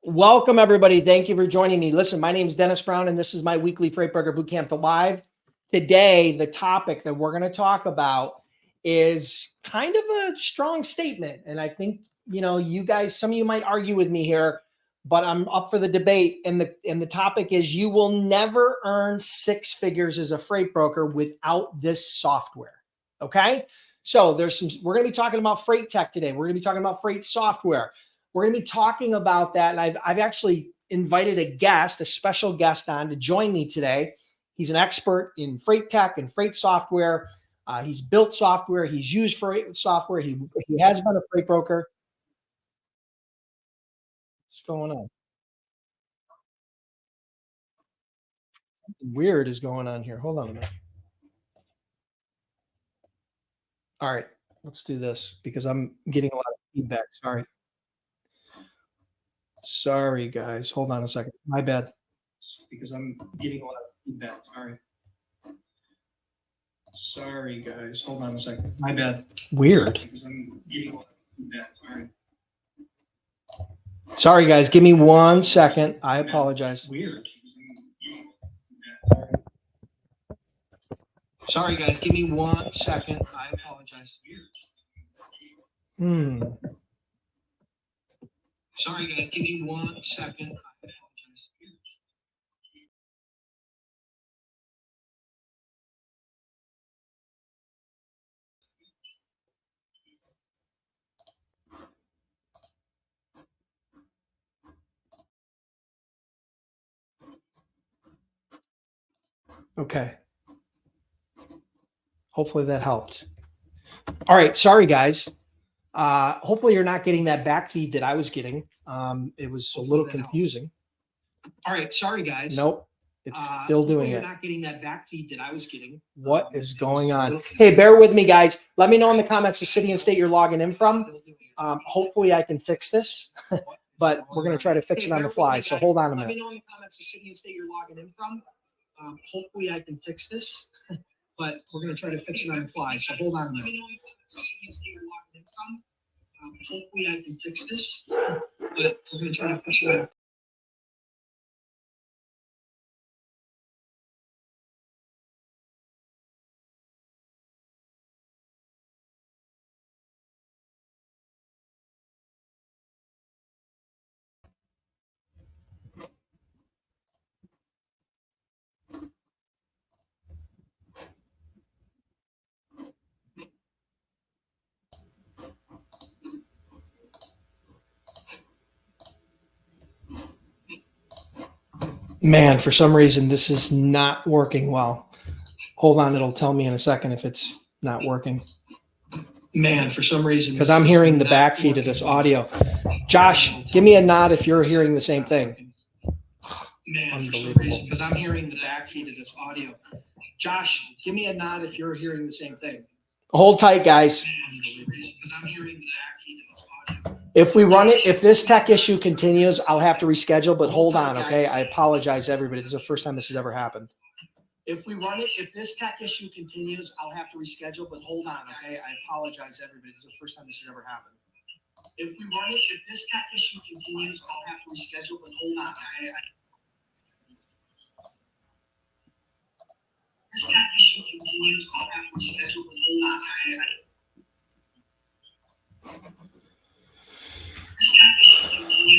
Welcome, everybody. Thank you for joining me. Listen, my name is Dennis Brown, and this is my weekly Freight Broker Bootcamp Live. Today, the topic that we're going to talk about is kind of a strong statement. And I think, you guys, some of you might argue with me here, but I'm up for the debate. And the topic is you will never earn six figures as a freight broker without this software. Okay. So we're going to be talking about freight tech today. We're going to be talking about freight software. We're going to be talking about that. And I've actually invited a special guest on to join me today. He's an expert in freight tech and freight software. He's built software. He's used freight software. He has been a freight broker. What's going on? Something weird is going on here. Hold on a minute. All right, let's do this because I'm getting a lot of feedback. Sorry, guys. Hold on a second. My bad. Because I'm getting a lot of feedback. Sorry, guys. Hold on a second. My bad. Weird. Because I'm getting a lot of feedback. Sorry, guys. Give me 1 second. I apologize. Weird. Sorry, guys. Give me 1 second. I apologize. Sorry, guys. Give me 1 second. I apologize. Okay. Hopefully that helped. All right. Sorry, guys. Hopefully you're not getting that back feed that I was getting. It was a little confusing. All right. Sorry, guys. Nope. It's still doing it. You're not getting that back feed that I was getting. What is going on? Hey, bear with me, guys. Let me know in the comments the city and state you're logging in from. Hopefully I can fix this, but we're going to try to fix it on the fly. So hold on a minute. Let me know in the comments the city and state you're logging in from. Hopefully I can fix this, but we're going to try to fix it on the fly. So hold on a minute. Let me know in the comments the city and state you're logging in from. Hopefully I can fix this, but we're going to try to fix it on the fly. Man, for some reason, this is not working well. Hold on, it'll tell me in a second if it's not working. Man, for some reason, because I'm hearing the back feed of this audio. Josh, give me a nod if you're hearing the same thing. Man, unbelievable. Because I'm hearing the back feed of this audio. Josh, give me a nod if you're hearing the same thing. Hold tight, guys. Because I'm hearing the back feed of this audio. If we run it, if this tech issue continues, I'll have to reschedule, but hold on, okay? I apologize, everybody. This is the first time this has ever happened. If we run it, if this tech issue continues, I'll have to reschedule, but hold on, okay? I apologize, everybody. This is the first time this has ever happened. If we run it, if this tech issue continues, I'll have to reschedule, but hold on, okay? This tech issue continues, I'll have to reschedule, but hold on, okay?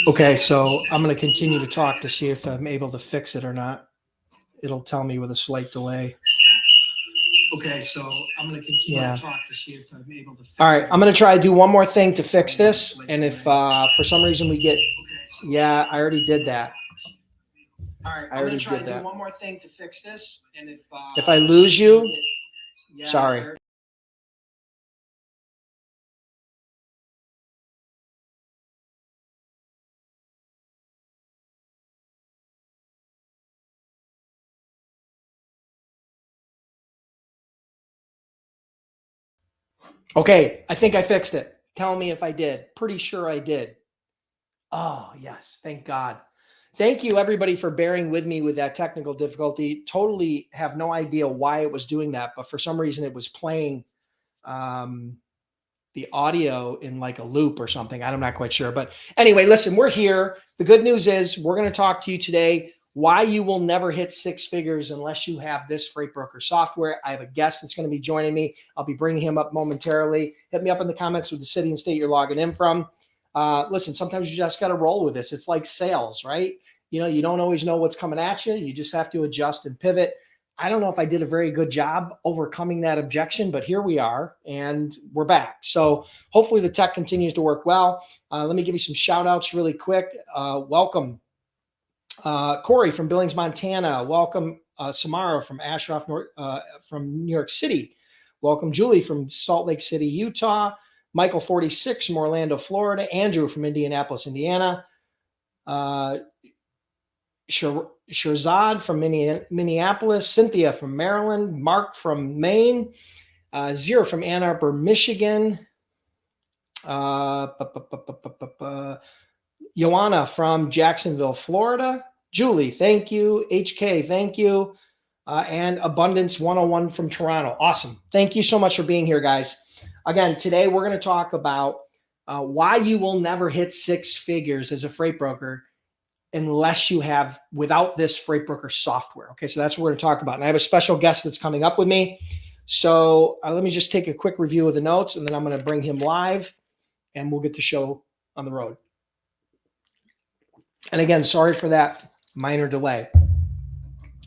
Okay, so I'm going to continue to talk to see if I'm able to fix it or not. It'll tell me with a slight delay. Okay, so I'm going to continue to talk to see if I'm able to fix it. All right, I'm going to try to do one more thing to fix this. And if for some reason we get, yeah, I already did that. All right, I'm going to try to do one more thing to fix this. And if I lose you, sorry. Okay, I think I fixed it. Tell me if I did. Pretty sure I did. Oh, yes. Thank God. Thank you, everybody, for bearing with me with that technical difficulty. Totally have no idea why it was doing that, but for some reason it was playing the audio in like a loop or something. I'm not quite sure. But anyway, listen, we're here. The good news is we're going to talk to you today why you will never hit six figures unless you have this freight broker software. I have a guest that's going to be joining me. I'll be bringing him up momentarily. Hit me up in the comments with the city and state you're logging in from. Listen, sometimes you just got to roll with this. It's like sales, right? You don't always know what's coming at you. You just have to adjust and pivot. I don't know if I did a very good job overcoming that objection, but here we are and we're back. So hopefully the tech continues to work well. Let me give you some shout outs really quick. Welcome, Corey from Billings, Montana. Welcome, Samara from Ashroff, from New York City. Welcome, Julie from Salt Lake City, Utah. Michael 46 from Orlando, Florida. Andrew from Indianapolis, Indiana. Shirzad from Minneapolis, Cynthia from Maryland, Mark from Maine, Zero from Ann Arbor, Michigan, Joanna from Jacksonville, Florida, Julie, thank you, HK, thank you, and Abundance 101 from Toronto. Awesome. Thank you so much for being here, guys. Again, today we're going to talk about why you will never hit six figures as a freight broker unless you have without this freight broker software. Okay, so that's what we're going to talk about. And I have a special guest that's coming up with me. So let me just take a quick review of the notes, and then I'm going to bring him live, and we'll get the show on the road. And again, sorry for that minor delay.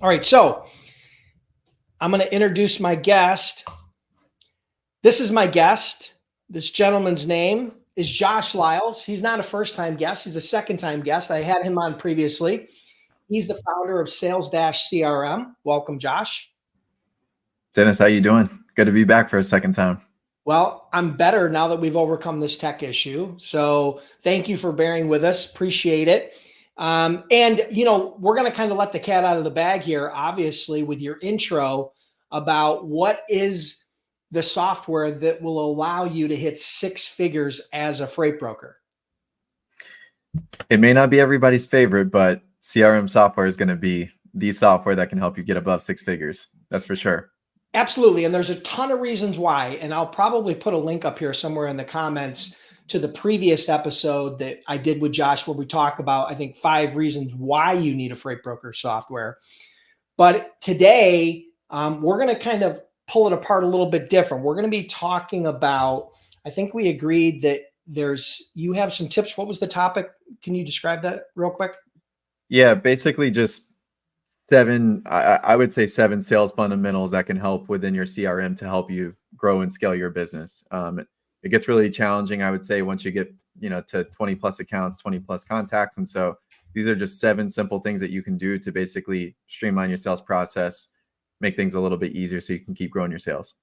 All right, so I'm going to introduce my guest. This is my guest. This gentleman's name is Josh Lyles. He's not a first-time guest. He's a second-time guest. I had him on previously. He's the founder of Sales-CRM. Welcome, Josh. Dennis, how you doing? Good to be back for a second time. Well, I'm better now that we've overcome this tech issue. So thank you for bearing with us. Appreciate it. And, we're going to kind of let the cat out of the bag here, obviously, with your intro about what is the software that will allow you to hit six figures as a freight broker. It may not be everybody's favorite, but CRM software is going to be the software that can help you get above six figures. That's for sure. Absolutely. And there's a ton of reasons why. And I'll probably put a link up here somewhere in the comments to the previous episode that I did with Josh, where we talk about, I think, 5 reasons why you need a freight broker software. But today, we're going to kind of pull it apart a little bit different. We're going to be talking about, I think we agreed that you have some tips. What was the topic? Can you describe that real quick? Yeah, basically just 7, I would say 7 sales fundamentals that can help within your CRM to help you grow and scale your business. It gets really challenging, I would say, once you get, to 20 plus accounts, 20 plus contacts. And so these are just 7 simple things that you can do to basically streamline your sales process, make things a little bit easier so you can keep growing your sales.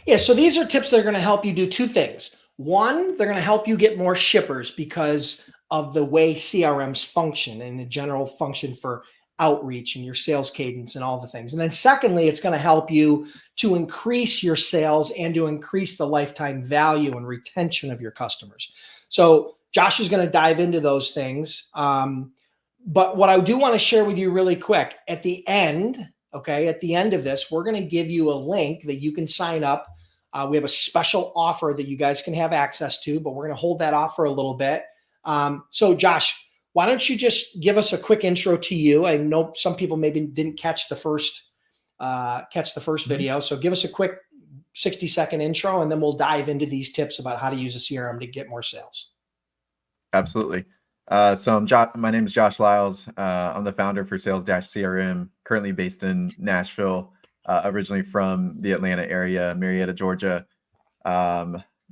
Yeah. So these are tips that are going to help you do 2 things. One, they're going to help you get more shippers because of the way CRMs function and the general function for outreach and your sales cadence and all the things. And then secondly, it's going to help you to increase your sales and to increase the lifetime value and retention of your customers. So Josh is going to dive into those things. But what I do want to share with you really quick at the end, okay, at the end of this, we're going to give you a link that you can sign up. We have a special offer that you guys can have access to, but we're going to hold that off for a little bit. So Josh, why don't you just give us a quick intro to you? I know some people maybe didn't catch the first video. So give us a quick 60-second intro, and then we'll dive into these tips about how to use a CRM to get more sales. Absolutely. So my name is Josh Lyles. I'm the founder for Sales-CRM, currently based in Nashville, originally from the Atlanta area, Marietta, Georgia.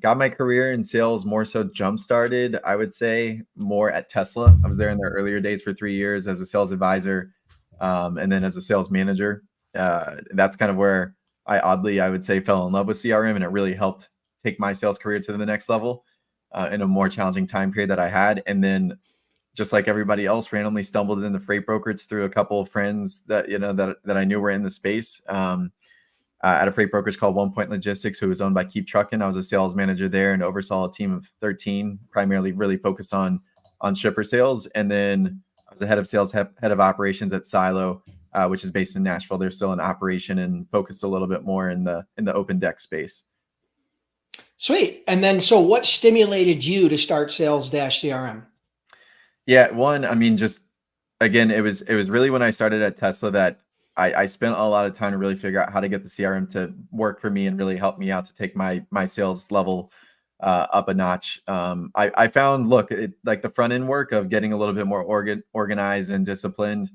Got my career in sales more so jump-started, I would say, more at Tesla. I was there in their earlier days for 3 years as a sales advisor, and then as a sales manager. That's kind of where I would say, fell in love with CRM, and it really helped take my sales career to the next level in a more challenging time period that I had. And then, just like everybody else, randomly stumbled into freight brokerage through a couple of friends that that I knew were in the space. At a freight brokerage called One Point Logistics, who was owned by Keep Truckin'. I was a sales manager there and oversaw a team of 13, primarily really focused on shipper sales. And then I was the head of sales, head of operations at Silo, which is based in Nashville. They're still in operation and focused a little bit more in the open deck space. Sweet. And then, so what stimulated you to start Sales-CRM? Yeah, one, I mean, just again, it was really when I started at Tesla that I spent a lot of time to really figure out how to get the CRM to work for me and really help me out to take my sales level up a notch. I found, look, like the front end work of getting a little bit more organized and disciplined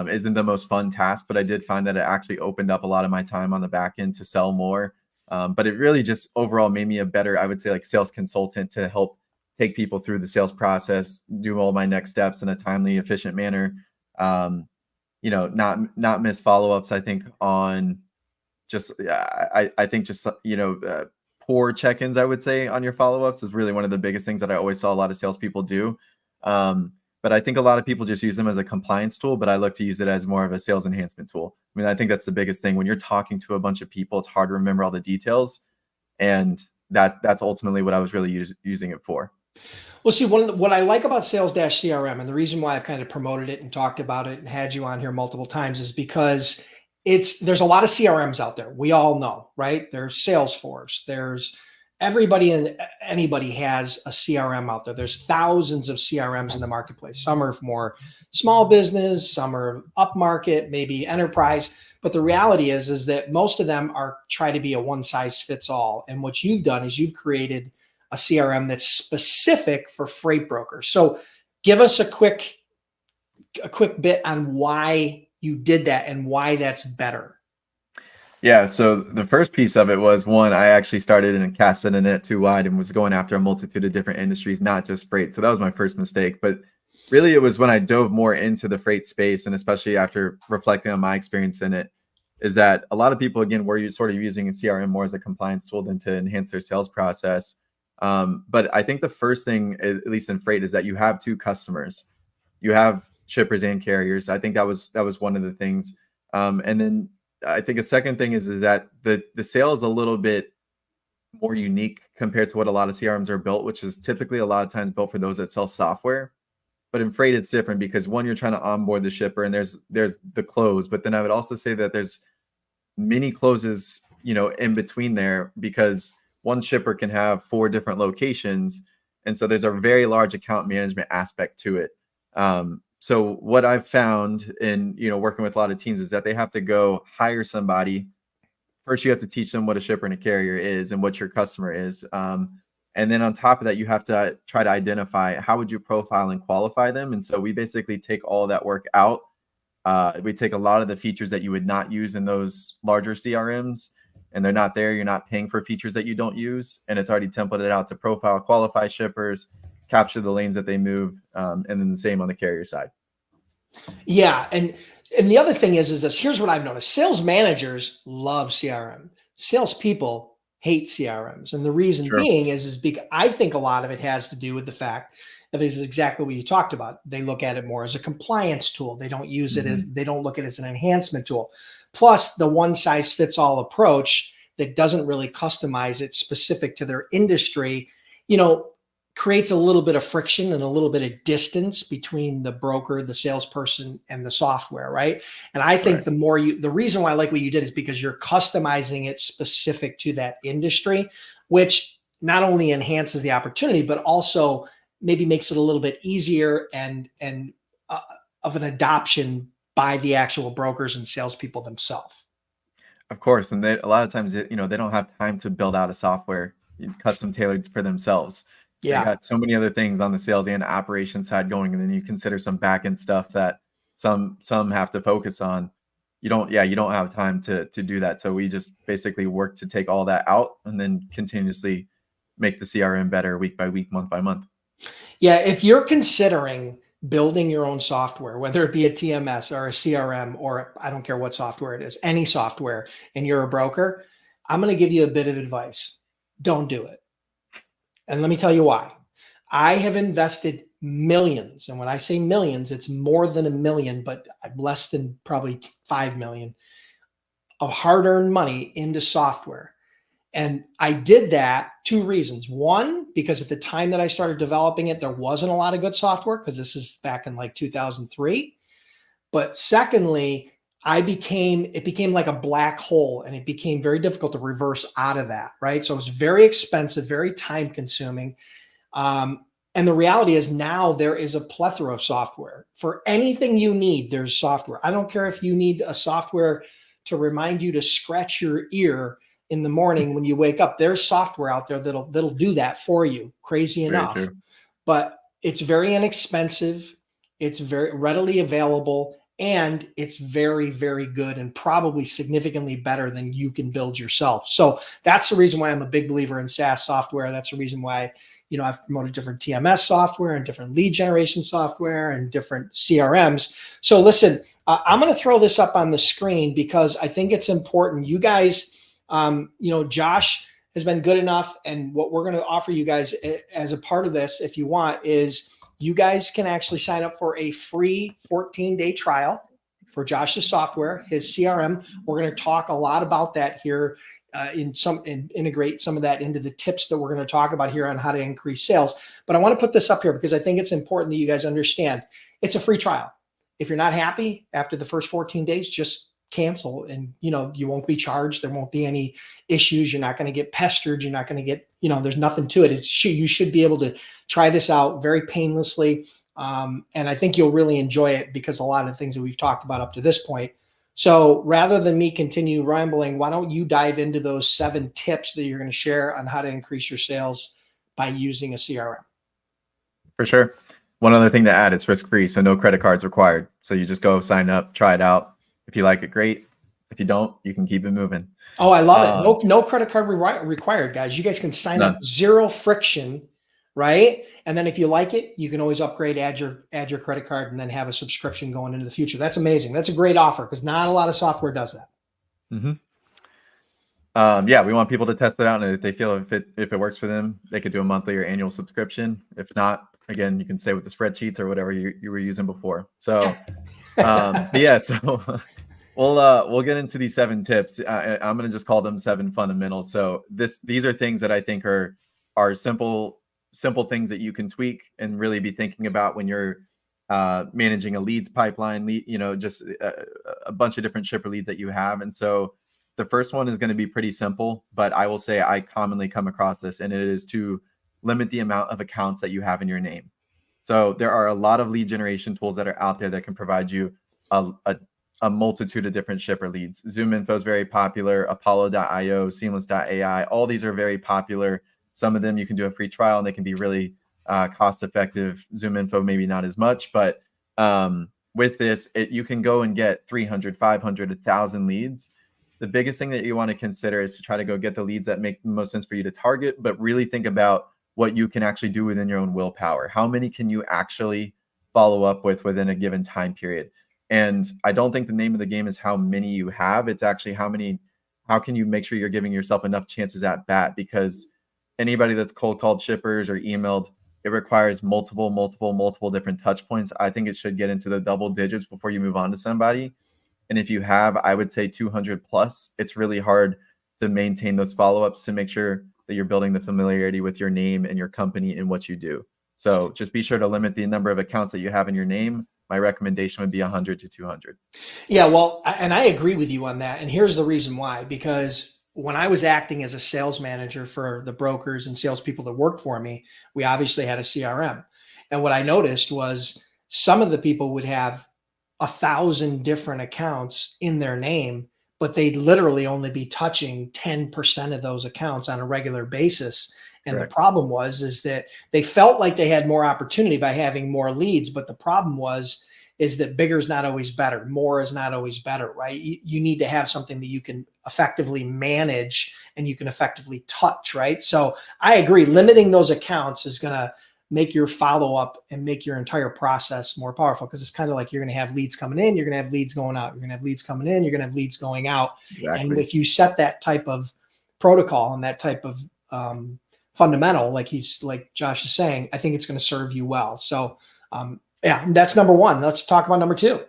isn't the most fun task, but I did find that it actually opened up a lot of my time on the back end to sell more. But it really just overall made me a better, I would say, like sales consultant to help take people through the sales process, do all my next steps in a timely, efficient manner. Not miss follow-ups. I think on just I think just poor check-ins, I would say, on your follow-ups is really one of the biggest things that I always saw a lot of salespeople do. But I think a lot of people just use them as a compliance tool, but I look to use it as more of a sales enhancement tool. I mean, I think that's the biggest thing. When you're talking to a bunch of people, it's hard to remember all the details, and that's ultimately what I was really using it for. Well, see, what I like about Sales-CRM, and the reason why I've kind of promoted it and talked about it and had you on here multiple times, is because there's a lot of CRMs out there. We all know, right? There's Salesforce. There's everybody and anybody has a CRM out there. There's thousands of CRMs in the marketplace. Some are more small business, some are upmarket, maybe enterprise. But the reality is that most of them are try to be a one size fits all. And what you've done is you've created a CRM that's specific for freight brokers. So give us a quick bit on why you did that and why that's better. Yeah, so the first piece of it was, one, I actually started and casted a net too wide and was going after a multitude of different industries, not just freight. So that was my first mistake. But really, it was when I dove more into the freight space, and especially after reflecting on my experience in it, is that a lot of people, again, were sort of using a CRM more as a compliance tool than to enhance their sales process. But I think the first thing, at least in freight, is that you have two customers. You have shippers and carriers. I think that was one of the things. And then I think a second thing is that the sale is a little bit more unique compared to what a lot of CRMs are built, which is typically a lot of times built for those that sell software. But in freight, it's different because, one, you're trying to onboard the shipper, and there's the close. But then I would also say that there's many closes, in between there, because one shipper can have 4 different locations, and so there's a very large account management aspect to it. So what I've found in working with a lot of teams is that they have to go hire somebody. First, you have to teach them what a shipper and a carrier is and what your customer is. And then on top of that, you have to try to identify how would you profile and qualify them. And so we basically take all that work out. We take a lot of the features that you would not use in those larger CRMs, and they're not there. You're not paying for features that you don't use. And it's already templated out to profile, qualify shippers, capture the lanes that they move, and then the same on the carrier side. Yeah. And the other thing is this, here's what I've noticed. Sales managers love CRM. Salespeople hate CRMs. And the reason being is because I think a lot of it has to do with the fact that this is exactly what you talked about. They look at it more as a compliance tool. They don't use it as, they don't look at it as an enhancement tool. Plus the one size fits all approach that doesn't really customize it specific to their industry, creates a little bit of friction and a little bit of distance between the broker, the salesperson, and the software, right? And I think the reason why I like what you did is because you're customizing it specific to that industry, which not only enhances the opportunity, but also maybe makes it a little bit easier and of an adoption by the actual brokers and salespeople themselves. Of course, and a lot of times, they don't have time to build out a software custom tailored for themselves. Yeah. They got so many other things on the sales and operations side going, and then you consider some back end stuff that some have to focus on. You don't have time to do that. So we just basically work to take all that out and then continuously make the CRM better week by week, month by month. Yeah. If you're considering building your own software, whether it be a TMS or a CRM, or I don't care what software it is, any software, and you're a broker, I'm going to give you a bit of advice. Don't do it. And let me tell you why. I have invested millions. And when I say millions, it's more than $1 million, but less than probably 5 million of hard-earned money into software. And I did that 2 reasons. One, because at the time that I started developing it, there wasn't a lot of good software, because this is back in like 2003. But secondly, it became like a black hole, and it became very difficult to reverse out of that, right? So it was very expensive, very time consuming. And the reality is now there is a plethora of software. For anything you need, there's software. I don't care if you need a software to remind you to scratch your ear in the morning when you wake up. There's software out there that'll do that for you. Crazy enough. But it's very inexpensive. It's very readily available, and it's very, very good, and probably significantly better than you can build yourself. So that's the reason why I'm a big believer in SaaS software. That's the reason why, you know, I've promoted different TMS software and different lead generation software and different CRMs. So listen, I'm going to throw this up on the screen because I think it's important. You guys, you know, Josh has been good enough, and what we're going to offer you guys as a part of this, if you want, is you guys can actually sign up for a free 14-day trial for Josh's software, his CRM. We're going to talk a lot about that here and integrate some of that into the tips that we're going to talk about here on how to increase sales. But I want to put this up here because I think it's important that you guys understand it's a free trial. If you're not happy after the first 14 days, just cancel, and you know, you won't be charged. There won't be any issues. You're not going to get pestered. You're not going to get, you know, there's nothing to it. You should be able to try this out very painlessly. And I think you'll really enjoy it because a lot of the things that we've talked about up to this point. So rather than me continue rambling, why don't you dive into those 7 tips that you're going to share on how to increase your sales by using a CRM? For sure. One other thing to add, it's risk-free, so no credit cards required. So you just go sign up, try it out. If you like it, great. If you don't, you can keep it moving. Oh, I love it. No credit card required, guys. You guys can sign up, zero friction, right? And then if you like it, you can always upgrade, add your credit card, and then have a subscription going into the future. That's amazing. That's a great offer because not a lot of software does that. Mm-hmm. Yeah, we want people to test it out, and if they feel if it works for them, they could do a monthly or annual subscription. If not, again, you can stay with the spreadsheets or whatever you were using before. So, but yeah, so we'll get into these 7 tips. I'm going to just call them 7 fundamentals. So these are things that I think are simple things that you can tweak and really be thinking about when you're managing a leads pipeline, you know, just a bunch of different shipper leads that you have. And so the first one is going to be pretty simple, but I will say I commonly come across this, and it is to limit the amount of accounts that you have in your name. So there are a lot of lead generation tools that are out there that can provide you a multitude of different shipper leads. ZoomInfo is very popular, Apollo.io, Seamless.ai. All these are very popular. Some of them you can do a free trial and they can be really cost effective. ZoomInfo, maybe not as much, but with this, you can go and get 300, 500, 1,000 leads. The biggest thing that you want to consider is to try to go get the leads that make the most sense for you to target, but really think about what you can actually do within your own willpower. How many can you actually follow up with within a given time period? And I don't think the name of the game is how many you have. It's actually how can you make sure you're giving yourself enough chances at bat? Because anybody that's cold called shippers or emailed, it requires multiple different touch points. I think it should get into the double digits before you move on to somebody. And if you have, I would say 200 plus, it's really hard to maintain those follow-ups to make sure that you're building the familiarity with your name and your company and what you do. So just be sure to limit the number of accounts that you have in your name. My recommendation would be 100 to 200. Yeah, well, and I agree with you on that. And here's the reason why, because when I was acting as a sales manager for the brokers and salespeople that worked for me, we obviously had a CRM. And what I noticed was some of the people would have 1,000 different accounts in their name, but they'd literally only be touching 10% of those accounts on a regular basis. And Correct. The problem is that they felt like they had more opportunity by having more leads. But the problem is that bigger is not always better. More is not always better, right? You need to have something that you can effectively manage and you can effectively touch, right? So I agree. Limiting those accounts is going to make your follow-up and make your entire process more powerful, because it's kind of like you're going to have leads coming in, you're going to have leads going out, you're going to have leads coming in, you're going to have leads going out. Exactly. And if you set that type of protocol and that type of fundamental, like Josh is saying, I think it's going to serve you well. So yeah, that's number one. Let's talk about number 2.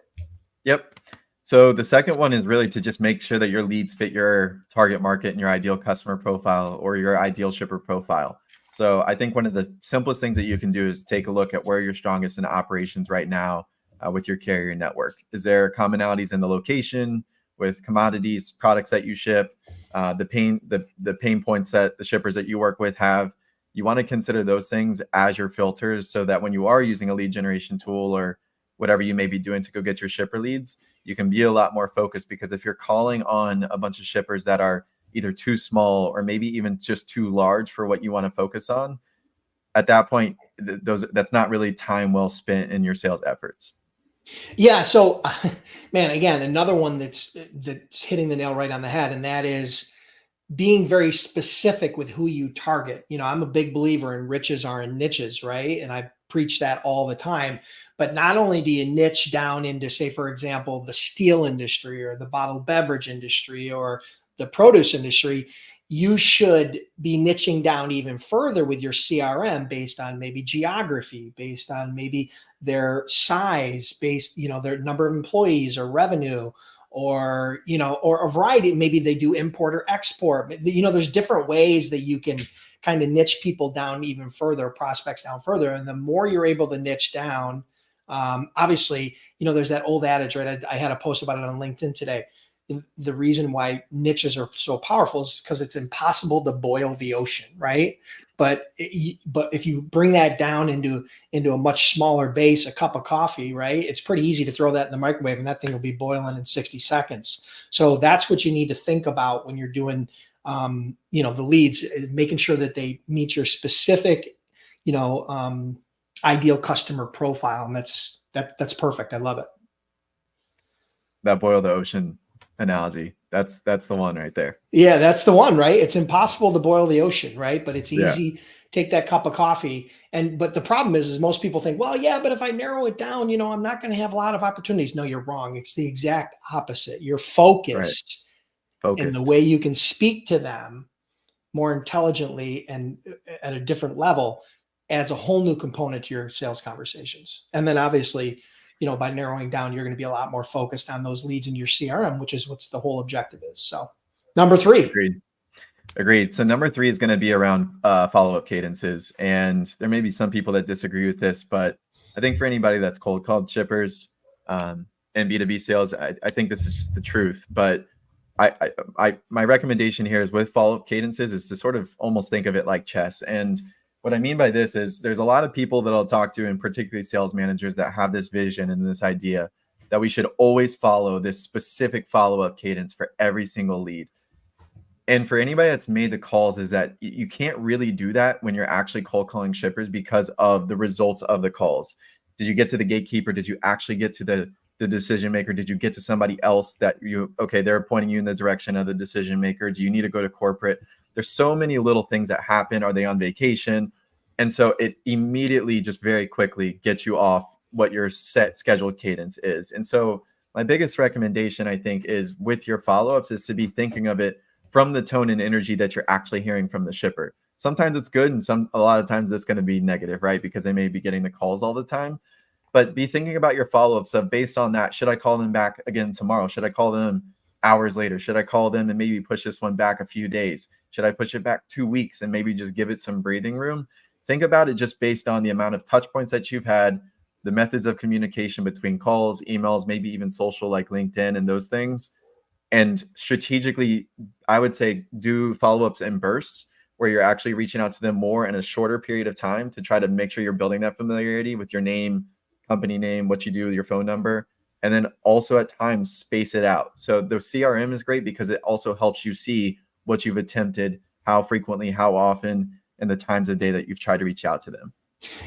Yep. So the second one is really to just make sure that your leads fit your target market and your ideal customer profile or your ideal shipper profile. So I think one of the simplest things that you can do is take a look at where you're strongest in operations right now. with your carrier network? Is there commonalities in the location with commodities, products that you ship, the pain points that the shippers that you work with have? You want to consider those things as your filters so that when you are using a lead generation tool or whatever you may be doing to go get your shipper leads, you can be a lot more focused. Because if you're calling on a bunch of shippers that are either too small or maybe even just too large for what you want to focus on, at that point, that's not really time well spent in your sales efforts. Yeah. So, man, again, another one that's hitting the nail right on the head, and that is being very specific with who you target. You know, I'm a big believer in riches are in niches, right? And I preach that all the time. But not only do you niche down into, say, for example, the steel industry or the bottled beverage industry or the produce industry, you should be niching down even further with your CRM based on maybe geography, based on maybe their size, based, you know, their number of employees or revenue, or, you know, or a variety. Maybe they do import or export. You know, there's different ways that you can kind of niche people down even further, prospects down further. And the more you're able to niche down, obviously, you know, there's that old adage, right? I had a post about it on LinkedIn today. The reason why niches are so powerful is because it's impossible to boil the ocean, right? But if you bring that down into a much smaller base, a cup of coffee, right? It's pretty easy to throw that in the microwave and that thing will be boiling in 60 seconds. So that's what you need to think about when you're doing, you know, the leads, making sure that they meet your specific, you know, ideal customer profile. And that's perfect. I love it. That boil the ocean analogy. That's the one right there. Yeah, that's the one, right? It's impossible to boil the ocean, right? But it's easy. Yeah. Take that cup of coffee. But the problem is most people think, well, yeah, but if I narrow it down, you know, I'm not going to have a lot of opportunities. No, you're wrong. It's the exact opposite. You're focused. Right. And the way you can speak to them more intelligently and at a different level adds a whole new component to your sales conversations. And then obviously, you know, by narrowing down, you're going to be a lot more focused on those leads in your CRM, which is what's the whole objective is. So number 3. Agreed. So number 3 is going to be around follow-up cadences. And there may be some people that disagree with this, but I think for anybody that's cold called shippers and B2B sales, I think this is just the truth. But my recommendation here is with follow-up cadences is to sort of almost think of it like chess. And what I mean by this is there's a lot of people that I'll talk to, and particularly sales managers, that have this vision and this idea that we should always follow this specific follow-up cadence for every single lead. And for anybody that's made the calls, is that you can't really do that when you're actually cold calling shippers because of the results of the calls. Did you get to the gatekeeper? Did you actually get to the decision maker? Did you get to somebody else that they're pointing you in the direction of the decision maker? Do you need to go to corporate? There's so many little things that happen. Are they on vacation? And so it immediately just very quickly gets you off what your set scheduled cadence is. And so my biggest recommendation, I think, is with your follow-ups is to be thinking of it from the tone and energy that you're actually hearing from the shipper. Sometimes it's good, and a lot of times it's going to be negative, right? Because they may be getting the calls all the time. But be thinking about your follow-ups of, based on that, should I call them back again tomorrow? Should I call them hours later? Should I call them and maybe push this one back a few days? Should I push it back 2 weeks and maybe just give it some breathing room? Think about it just based on the amount of touch points that you've had, the methods of communication between calls, emails, maybe even social like LinkedIn and those things. And strategically, I would say do follow-ups in bursts where you're actually reaching out to them more in a shorter period of time to try to make sure you're building that familiarity with your name, company name, what you do, your phone number, and then also at times space it out. So the CRM is great because it also helps you see what you've attempted, how frequently, how often, and the times of day that you've tried to reach out to them.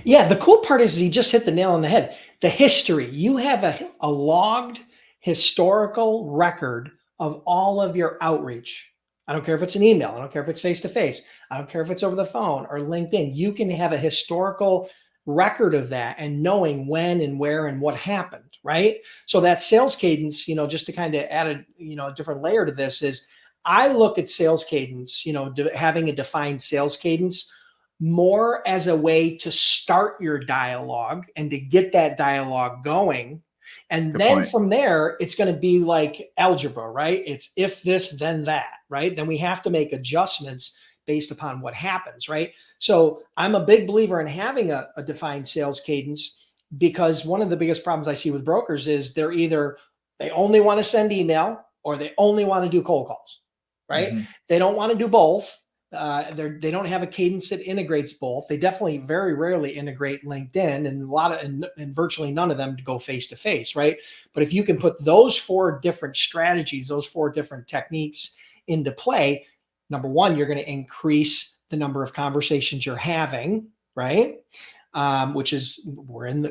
Yeah, the cool part is he just hit the nail on the head. The history. You have a logged historical record of all of your outreach. I don't care if it's an email. I don't care if it's face-to-face. I don't care if it's over the phone or LinkedIn. You can have a historical record of that and knowing when and where and what happened, right? So that sales cadence, you know, just to kind of add a different layer to this is I look at sales cadence, you know, having a defined sales cadence more as a way to start your dialogue and to get that dialogue going. And Good then point. From there, it's going to be like algebra, right? It's if this, then that, right? Then we have to make adjustments based upon what happens, right? So I'm a big believer in having a defined sales cadence. because one of the biggest problems I see with brokers is they only want to send email or they only want to do cold calls, right? Mm-hmm. They don't want to do both. They don't have a cadence that integrates both. They definitely very rarely integrate LinkedIn, and virtually none of them go face to face, right? But if you can put those 4 different strategies, those 4 different techniques into play, number one, you're going to increase the number of conversations you're having, right? Which is we're in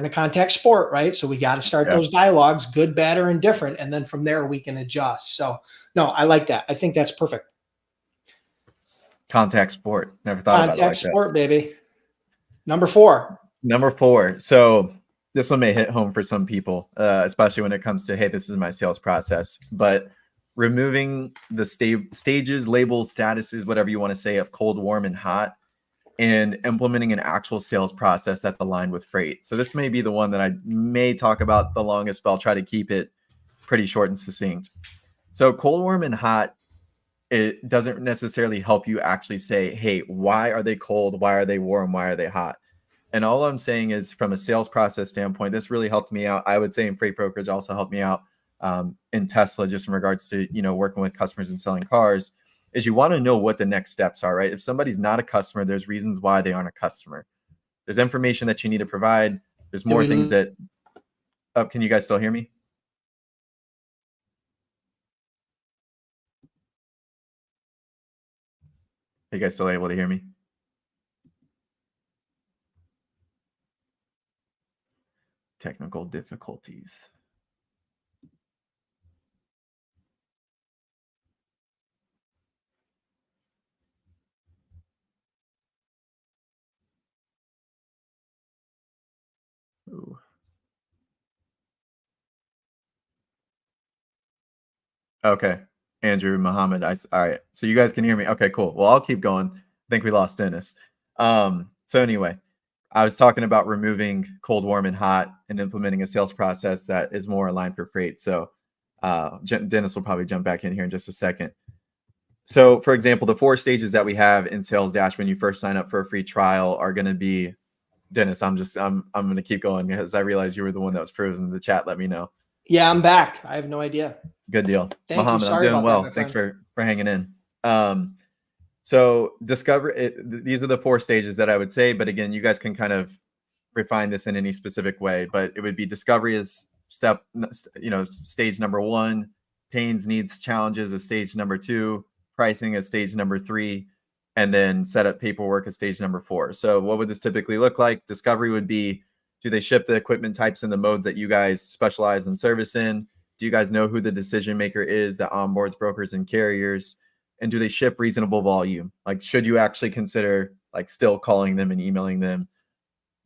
a contact sport, right? So we got to start those dialogues, good, bad, or indifferent, and then from there we can adjust. So no, I like that. I think that's perfect. Contact sport. Never thought about it like that. Contact sport, baby. Number 4. Number 4. So this one may hit home for some people, especially when it comes to, hey, this is my sales process. But removing the stages, labels, statuses, whatever you want to say, of cold, warm, and hot, and implementing an actual sales process that's aligned with freight. So this may be the one that I may talk about the longest, but I'll try to keep it pretty short and succinct. So cold, warm, and hot, it doesn't necessarily help you actually say, hey, why are they cold? Why are they warm? Why are they hot? And all I'm saying is, from a sales process standpoint, this really helped me out. I would say in freight brokerage also helped me out in Tesla, just in regards to, working with customers and selling cars, is you want to know what the next steps are, right? If somebody's not a customer, there's reasons why they aren't a customer. There's information that you need to provide. There's more things that, can you guys still hear me? Are you guys still able to hear me? Technical difficulties. Ooh. Okay. Andrew, Muhammad, all right. So you guys can hear me. Okay, cool. Well, I'll keep going. I think we lost Dennis. So anyway, I was talking about removing cold, warm, and hot and implementing a sales process that is more aligned for freight. So Dennis will probably jump back in here in just a second. So for example, the 4 stages that we have in Sales Dash when you first sign up for a free trial are going to be, Dennis, I'm going to keep going because I realized you were the one that was frozen in the chat. Let me know. Yeah, I'm back. I have no idea. Good deal. Thank Muhammad, you. Sorry I'm doing about well. that, Thanks for hanging in. So discover it. These are the 4 stages that I would say, but again, you guys can kind of refine this in any specific way, but it would be discovery is stage number 1, pains, needs, challenges is stage number 2, pricing is stage number 3, and then set up paperwork is stage number 4. So what would this typically look like? Discovery would be, do they ship the equipment types and the modes that you guys specialize in service in? Do you guys know who the decision maker is that onboards brokers and carriers? And do they ship reasonable volume? Like, should you actually consider still calling them and emailing them?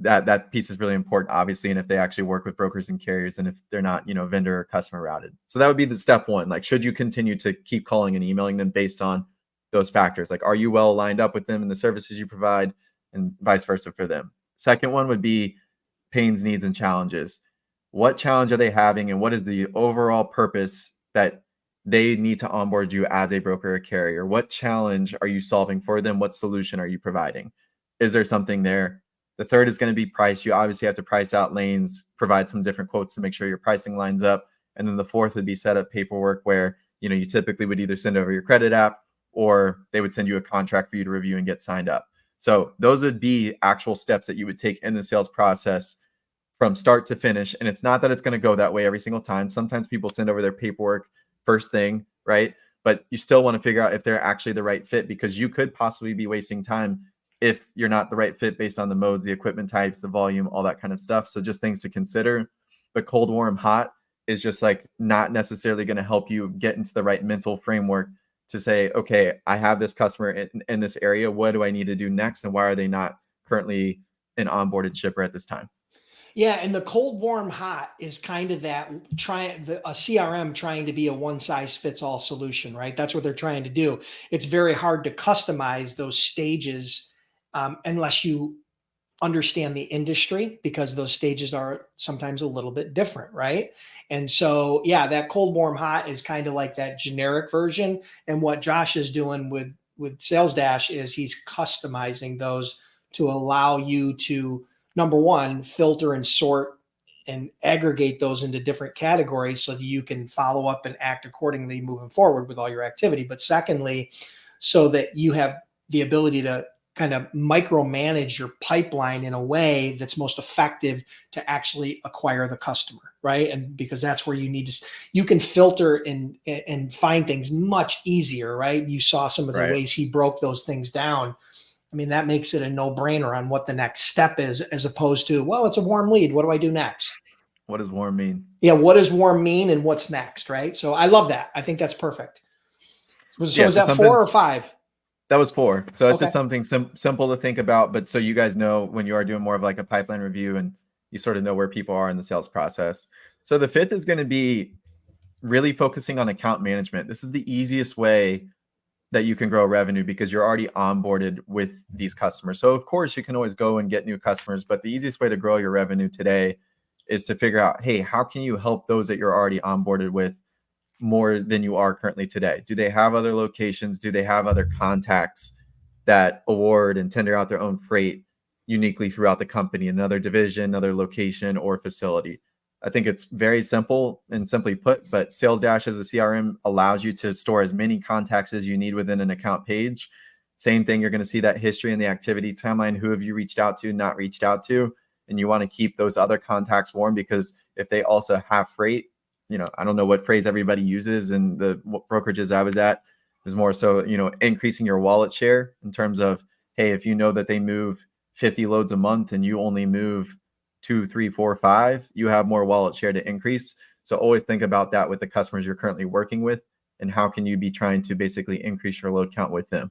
That piece is really important, obviously. And if they actually work with brokers and carriers, and if they're not, vendor or customer routed. So that would be the step 1. Should you continue to keep calling and emailing them based on those factors? Are you well lined up with them and the services you provide, and vice versa for them? Second one would be pains, needs, and challenges. What challenge are they having, and what is the overall purpose that they need to onboard you as a broker or carrier? What challenge are you solving for them? What solution are you providing? Is there something there? The third is going to be price. You obviously have to price out lanes, provide some different quotes to make sure your pricing lines up. And then the fourth would be set up paperwork, where you typically would either send over your credit app, or they would send you a contract for you to review and get signed up. So those would be actual steps that you would take in the sales process from start to finish. And it's not that it's going to go that way every single time. Sometimes people send over their paperwork first thing, right? But you still want to figure out if they're actually the right fit, because you could possibly be wasting time if you're not the right fit based on the modes, the equipment types, the volume, all that kind of stuff. So just things to consider. But cold, warm, hot is just not necessarily going to help you get into the right mental framework to say, okay, I have this customer in this area. What do I need to do next? And why are they not currently an onboarded shipper at this time? Yeah, and the cold, warm, hot is kind of that a CRM trying to be a one-size-fits-all solution, right? That's what they're trying to do. It's very hard to customize those stages unless you understand the industry, because those stages are sometimes a little bit different, right? And so, yeah, that cold, warm, hot is kind of like that generic version. And what Josh is doing with Sales Dash is he's customizing those to allow you to number one, filter and sort and aggregate those into different categories so that you can follow up and act accordingly moving forward with all your activity. But secondly, so that you have the ability to kind of micromanage your pipeline in a way that's most effective to actually acquire the customer, right? And because that's where you need to, you can filter and find things much easier, right? You saw some of the ways he broke those things down. I mean, that makes it a no-brainer on what the next step is, as opposed to, well, it's a warm lead. What do I do next? What does warm mean? Yeah, what does warm mean and what's next, right? So I love that. I think that's perfect. So is that 4 or 5? That was 4. So it's just something simple to think about. But so you guys know when you are doing more of like a pipeline review and you sort of know where people are in the sales process. So the 5th is going to be really focusing on account management. This is the easiest way that you can grow revenue because you're already onboarded with these customers. So of course you can always go and get new customers, but the easiest way to grow your revenue today is to figure out, hey, how can you help those that you're already onboarded with more than you are currently today? Do they have other locations? Do they have other contacts that award and tender out their own freight uniquely throughout the company, another division, another location or facility? I think it's very simple and simply put, but Sales Dash as a CRM allows you to store as many contacts as you need within an account page. Same thing, you're going to see that history and the activity timeline. Who have you reached out to, not reached out to? And you want to keep those other contacts warm because if they also have freight, I don't know what phrase everybody uses in the brokerages I was at, is more so, increasing your wallet share in terms of, hey, if you know that they move 50 loads a month and you only move 2, 3, 4, 5, you have more wallet share to increase. So always think about that with the customers you're currently working with and how can you be trying to basically increase your load count with them.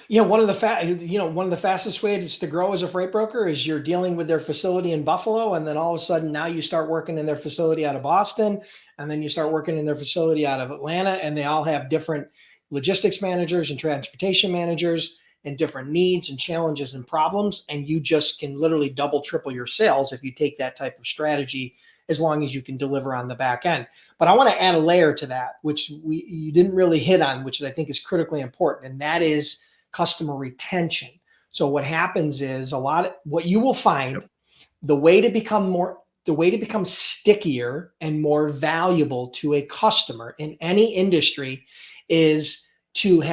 Yeah, one of the fastest ways to grow as a freight broker is you're dealing with their facility in Buffalo, and then all of a sudden now you start working in their facility out of Boston, and then you start working in their facility out of Atlanta, and they all have different logistics managers and transportation managers and different needs and challenges and problems, and you just can literally double, triple your sales if you take that type of strategy, as long as you can deliver on the back end. But I want to add a layer to that, which you didn't really hit on, which I think is critically important, and that is customer retention. So what happens is what you will find, the way to become stickier and more valuable to a customer in any industry is to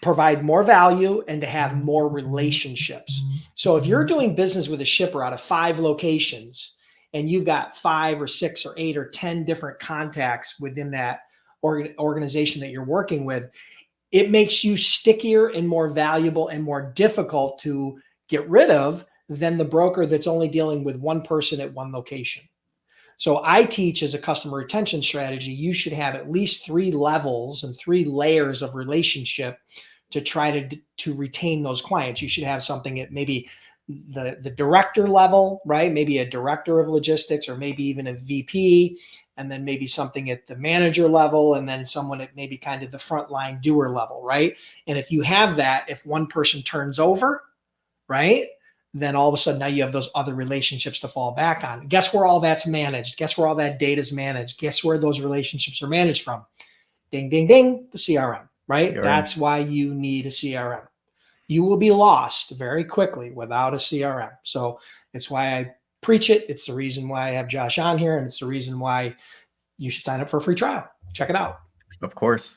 provide more value and to have more relationships. So if you're doing business with a shipper out of 5 locations and you've got 5 or 6 or 8 or 10 different contacts within that organization that you're working with, it makes you stickier and more valuable and more difficult to get rid of than the broker that's only dealing with one person at one location. So I teach as a customer retention strategy, you should have at least 3 levels and 3 layers of relationship to try to retain those clients. You should have something at maybe the director level, right? Maybe a director of logistics, or maybe even a VP, and then maybe something at the manager level, and then someone at maybe kind of the frontline doer level, right? And if you have that, if one person turns over, right, then all of a sudden now you have those other relationships to fall back on. Guess where all that's managed? Guess where all that data is managed? Guess where those relationships are managed from? Ding, ding, ding, the CRM, right? That's why you need a CRM. You will be lost very quickly without a CRM. So it's why I preach it. It's the reason why I have Josh on here, and it's the reason why you should sign up for a free trial. Check it out. Of course.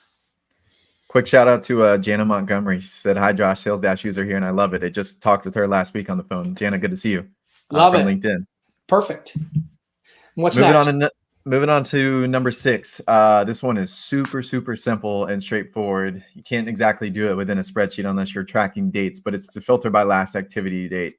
Quick shout out to Jana Montgomery. She said, "Hi, Josh, Sales Dash user here, and I love it. I just talked with her last week on the phone." Jana, good to see you. Love it. LinkedIn. Perfect. What's next? Moving on to number 6. This one is super, super simple and straightforward. You can't exactly do it within a spreadsheet unless you're tracking dates, but it's to filter by last activity date.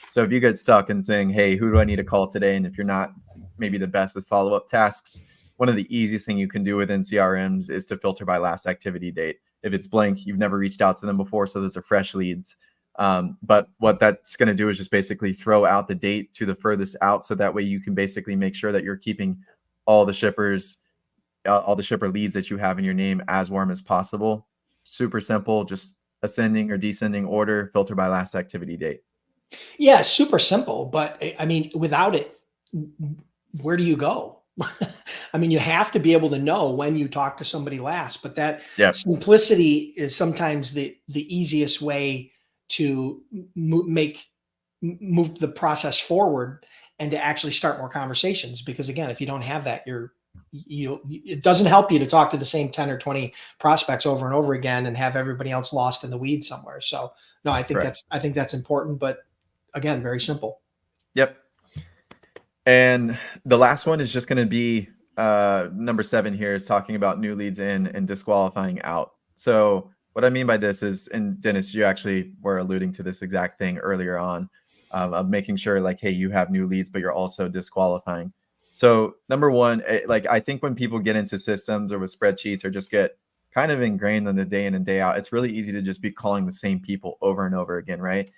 So if you get stuck in saying, hey, who do I need to call today? And if you're not maybe the best with follow-up tasks, one of the easiest thing you can do within CRMs is to filter by last activity date. If it's blank, you've never reached out to them before, so those are fresh leads. But what that's going to do is just basically throw out the date to the furthest out, so that way you can basically make sure that you're keeping all the shipper leads that you have in your name as warm as possible. Super simple, just ascending or descending order, filter by last activity date. Yeah, super simple. But I mean, without it, where do you go? I mean, you have to be able to know when you talk to somebody last, but that simplicity is sometimes the easiest way to make move the process forward and to actually start more conversations. Because again, if you don't have that, it doesn't help you to talk to the same 10 or 20 prospects over and over again and have everybody else lost in the weeds somewhere. So no, I think that's important, but again, very simple. Yep. And the last one is just going to be number 7 here, is talking about new leads in and disqualifying out. So what I mean by this is, and Dennis, you actually were alluding to this exact thing earlier on, of making sure like, hey, you have new leads, but you're also disqualifying. So number one, like I think when people get into systems or with spreadsheets or just get kind of ingrained in the day in and day out, it's really easy to just be calling the same people over and over again, right?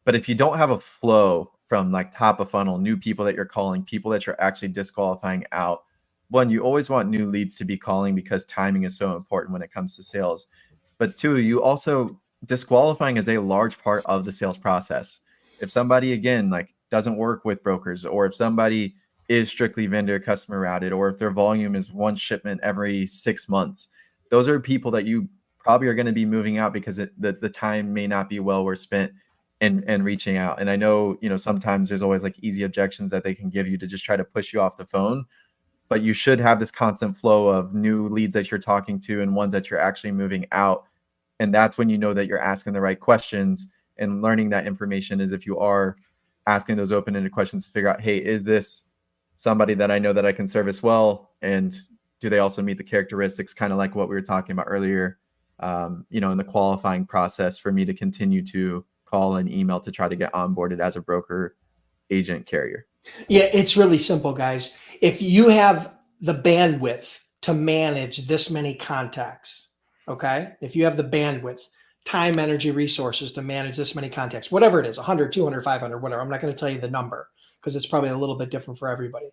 But if you don't have a flow from like top of funnel, new people that you're calling, people that you're actually disqualifying out, one, you always want new leads to be calling because timing is so important when it comes to sales. But 2, you also, disqualifying is a large part of the sales process. If somebody, again, like doesn't work with brokers, or if somebody is strictly vendor customer routed, or if their volume is 1 shipment every 6 months, those are people that you probably are going to be moving out because the time may not be well worth spent and reaching out. And I know, sometimes there's always like easy objections that they can give you to just try to push you off the phone, but you should have this constant flow of new leads that you're talking to and ones that you're actually moving out. And that's when you know that you're asking the right questions, and learning that information is if you are asking those open-ended questions to figure out, hey, is this somebody that I know that I can service well? And do they also meet the characteristics, kind of like what we were talking about earlier, in the qualifying process for me to continue to call and email to try to get onboarded as a broker, agent, carrier. Yeah, it's really simple, guys. If you have the bandwidth to manage this many contacts, okay? If you have the bandwidth, time, energy, resources to manage this many contacts, whatever it is, 100, 200, 500, whatever. I'm not going to tell you the number because it's probably a little bit different for everybody.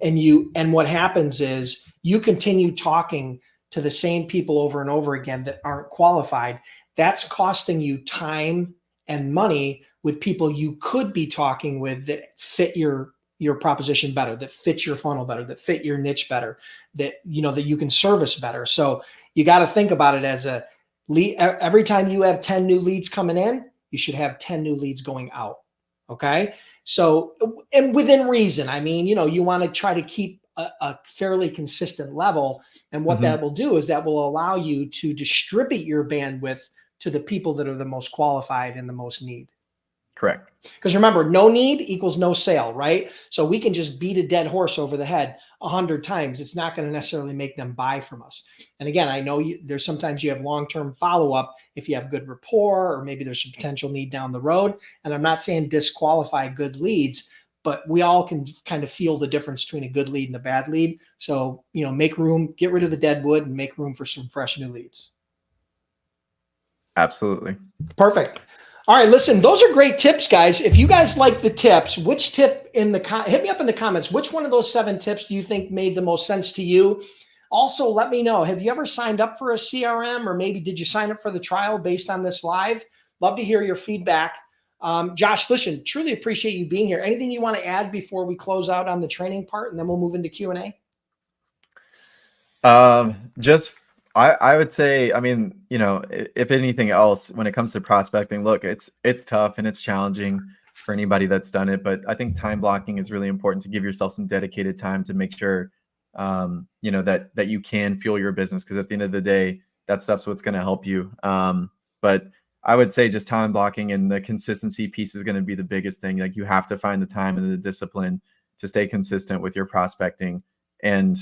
And what happens is you continue talking to the same people over and over again that aren't qualified. That's costing you time and money with people you could be talking with that fit your proposition better, that fit your funnel better, that fit your niche better, that you can service better. So you got to think about it as a lead. Every time you have 10 new leads coming in, you should have 10 new leads going out. Okay. So, and within reason, I mean, you want to try to keep a fairly consistent level. And what that will do is that will allow you to distribute your bandwidth to the people that are the most qualified and the most need. Correct. Because remember, no need equals no sale, right? So we can just beat a dead horse over the head 100 times. It's not going to necessarily make them buy from us. And again, I know there's sometimes you have long-term follow-up if you have good rapport, or maybe there's some potential need down the road. And I'm not saying disqualify good leads, but we all can kind of feel the difference between a good lead and a bad lead. So, make room, get rid of the dead wood and make room for some fresh new leads. Absolutely. Perfect. All right, listen, those are great tips, guys. If you guys like the tips, which tip hit me up in the comments. Which one of those 7 tips do you think made the most sense to you? Also, let me know, have you ever signed up for a CRM, or maybe did you sign up for the trial based on this live? Love to hear your feedback. Josh, listen, truly appreciate you being here. Anything you want to add before we close out on the training part, and then we'll move into Q&A? I would say, if anything else, when it comes to prospecting, look, it's tough and it's challenging for anybody that's done it. But I think time blocking is really important, to give yourself some dedicated time to make sure, that you can fuel your business. Because at the end of the day, that stuff's what's going to help you. But I would say just time blocking and the consistency piece is going to be the biggest thing. Like, you have to find the time and the discipline to stay consistent with your prospecting. And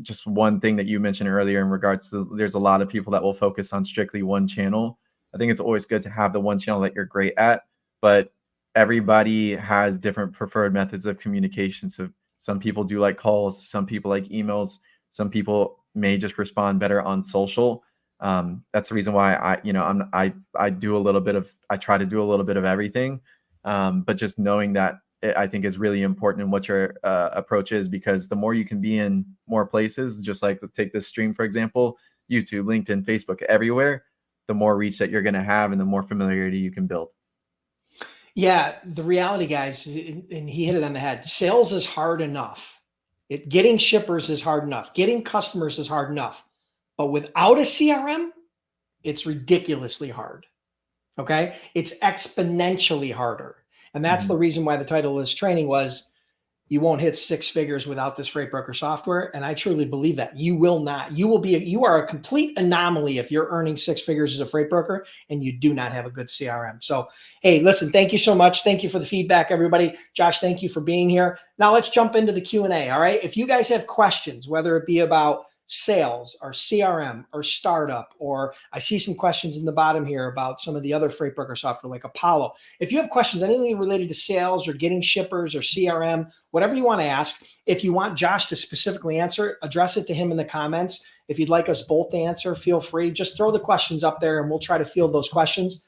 just one thing that you mentioned earlier in regards to, there's a lot of people that will focus on strictly one channel. I think it's always good to have the one channel that you're great at, but everybody has different preferred methods of communication. So some people do like calls, some people like emails, some people may just respond better on social. That's the reason why I do a little bit of, I try to do a little bit of everything. But just knowing that, I think is really important in what your approach is, because the more you can be in more places, just like take this stream, for example, YouTube, LinkedIn, Facebook, everywhere, the more reach that you're going to have and the more familiarity you can build. Yeah. The reality, guys, and he hit it on the head. Sales is hard enough. Getting shippers is hard enough. Getting customers is hard enough. But without a CRM, it's ridiculously hard. Okay. It's exponentially harder. And that's the reason why the title of this training was, you won't hit six figures without this freight broker software. And I truly believe that you will not. You are a complete anomaly if you're earning six figures as a freight broker and you do not have a good CRM. So, hey, listen, thank you so much. Thank you for the feedback, everybody. Josh, thank you for being here. Now let's jump into the Q&A. All right. If you guys have questions, whether it be about sales or CRM or startup, or I see some questions in the bottom here about some of the other freight broker software like Apollo. If you have questions, anything related to sales or getting shippers or CRM, whatever you want to ask, if you want Josh to specifically answer, address it to him in the comments. If you'd like us both to answer, feel free. Just throw the questions up there and we'll try to field those questions.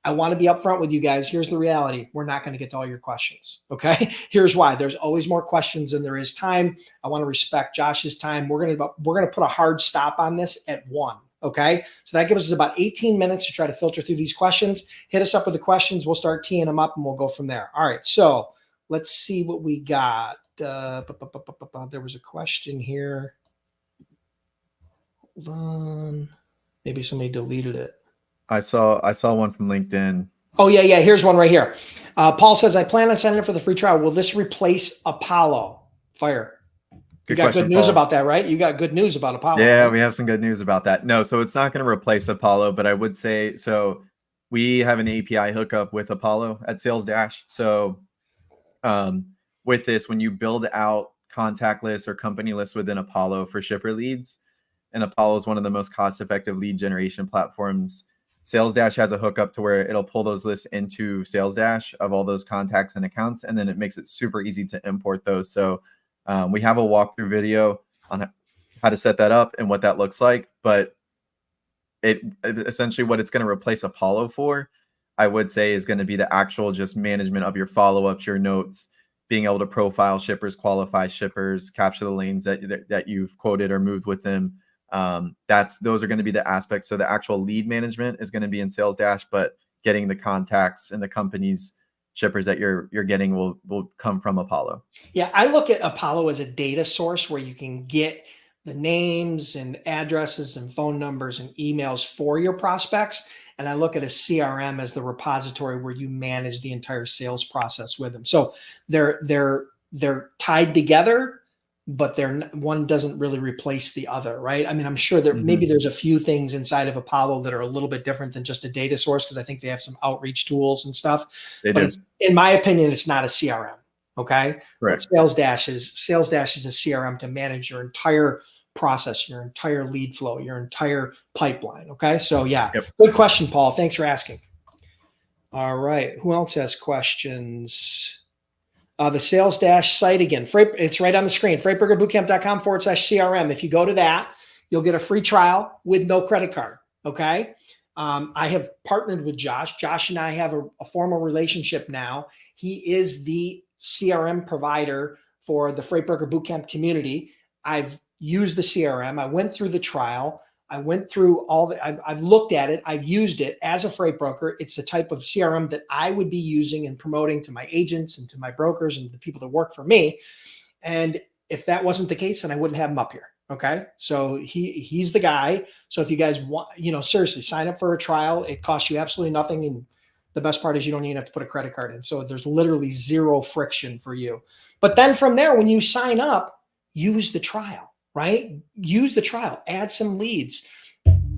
I want to be upfront with you guys. Here's the reality. We're not going to get to all your questions. Okay. Here's why. There's always more questions than there is time. I want to respect Josh's time. We're going to put a hard stop on this at 1. Okay. So that gives us about 18 minutes to try to filter through these questions. Hit us up with the questions. We'll start teeing them up and we'll go from there. All right. So let's see what we got. There was a question here. Hold on. Maybe somebody deleted it. I saw one from LinkedIn. Oh, yeah. Here's one right here. Paul says, I plan on signing up for the free trial. Will this replace Apollo? Fire. You got good news about that, right? You got good news about Apollo. Yeah, right? We have some good news about that. No, so it's not going to replace Apollo, but I would say, so we have an API hookup with Apollo at Sales Dash. So with this, when you build out contact lists or company lists within Apollo for shipper leads, and Apollo is one of the most cost-effective lead generation platforms, Sales Dash has a hookup to where it'll pull those lists into Sales Dash of all those contacts and accounts, and then it makes it super easy to import those. So we have a walkthrough video on how to set that up and what that looks like, but it essentially what it's going to replace Apollo for, I would say, is going to be the actual just management of your follow-ups, your notes, being able to profile shippers, qualify shippers, capture the lanes that you've quoted or moved with them. Those are going to be the aspects. So the actual lead management is going to be in Sales Dash, but getting the contacts and the companies, shippers that you're getting will come from Apollo. Yeah, I look at Apollo as a data source where you can get the names and addresses and phone numbers and emails for your prospects. And I look at a CRM as the repository where you manage the entire sales process with them. So they're tied together, but one doesn't really replace the other, right? I mean, I'm sure maybe there's a few things inside of Apollo that are a little bit different than just a data source, because I think they have some outreach tools and stuff. In my opinion, it's not a CRM. Okay. Correct. Sales Dash is a CRM to manage your entire process, your entire lead flow, your entire pipeline. Okay. So yeah, Good question, Paul. Thanks for asking. All right. Who else has questions? The Sales Dash site again, it's right on the screen, freightbrokerbootcamp.com/CRM. If you go to that, you'll get a free trial with no credit card. Okay. I have partnered with Josh. Josh and I have a formal relationship now. He is the CRM provider for the Freight Broker Bootcamp community. I've used the CRM. I went through the trial. I went through I've looked at it. I've used it as a freight broker. It's the type of CRM that I would be using and promoting to my agents and to my brokers and the people that work for me. And if that wasn't the case, then I wouldn't have him up here. Okay. So he's the guy. So if you guys want, seriously, sign up for a trial. It costs you absolutely nothing. And the best part is you don't even have to put a credit card in. So there's literally zero friction for you. But then from there, when you sign up, use the trial. Right? Use the trial, add some leads,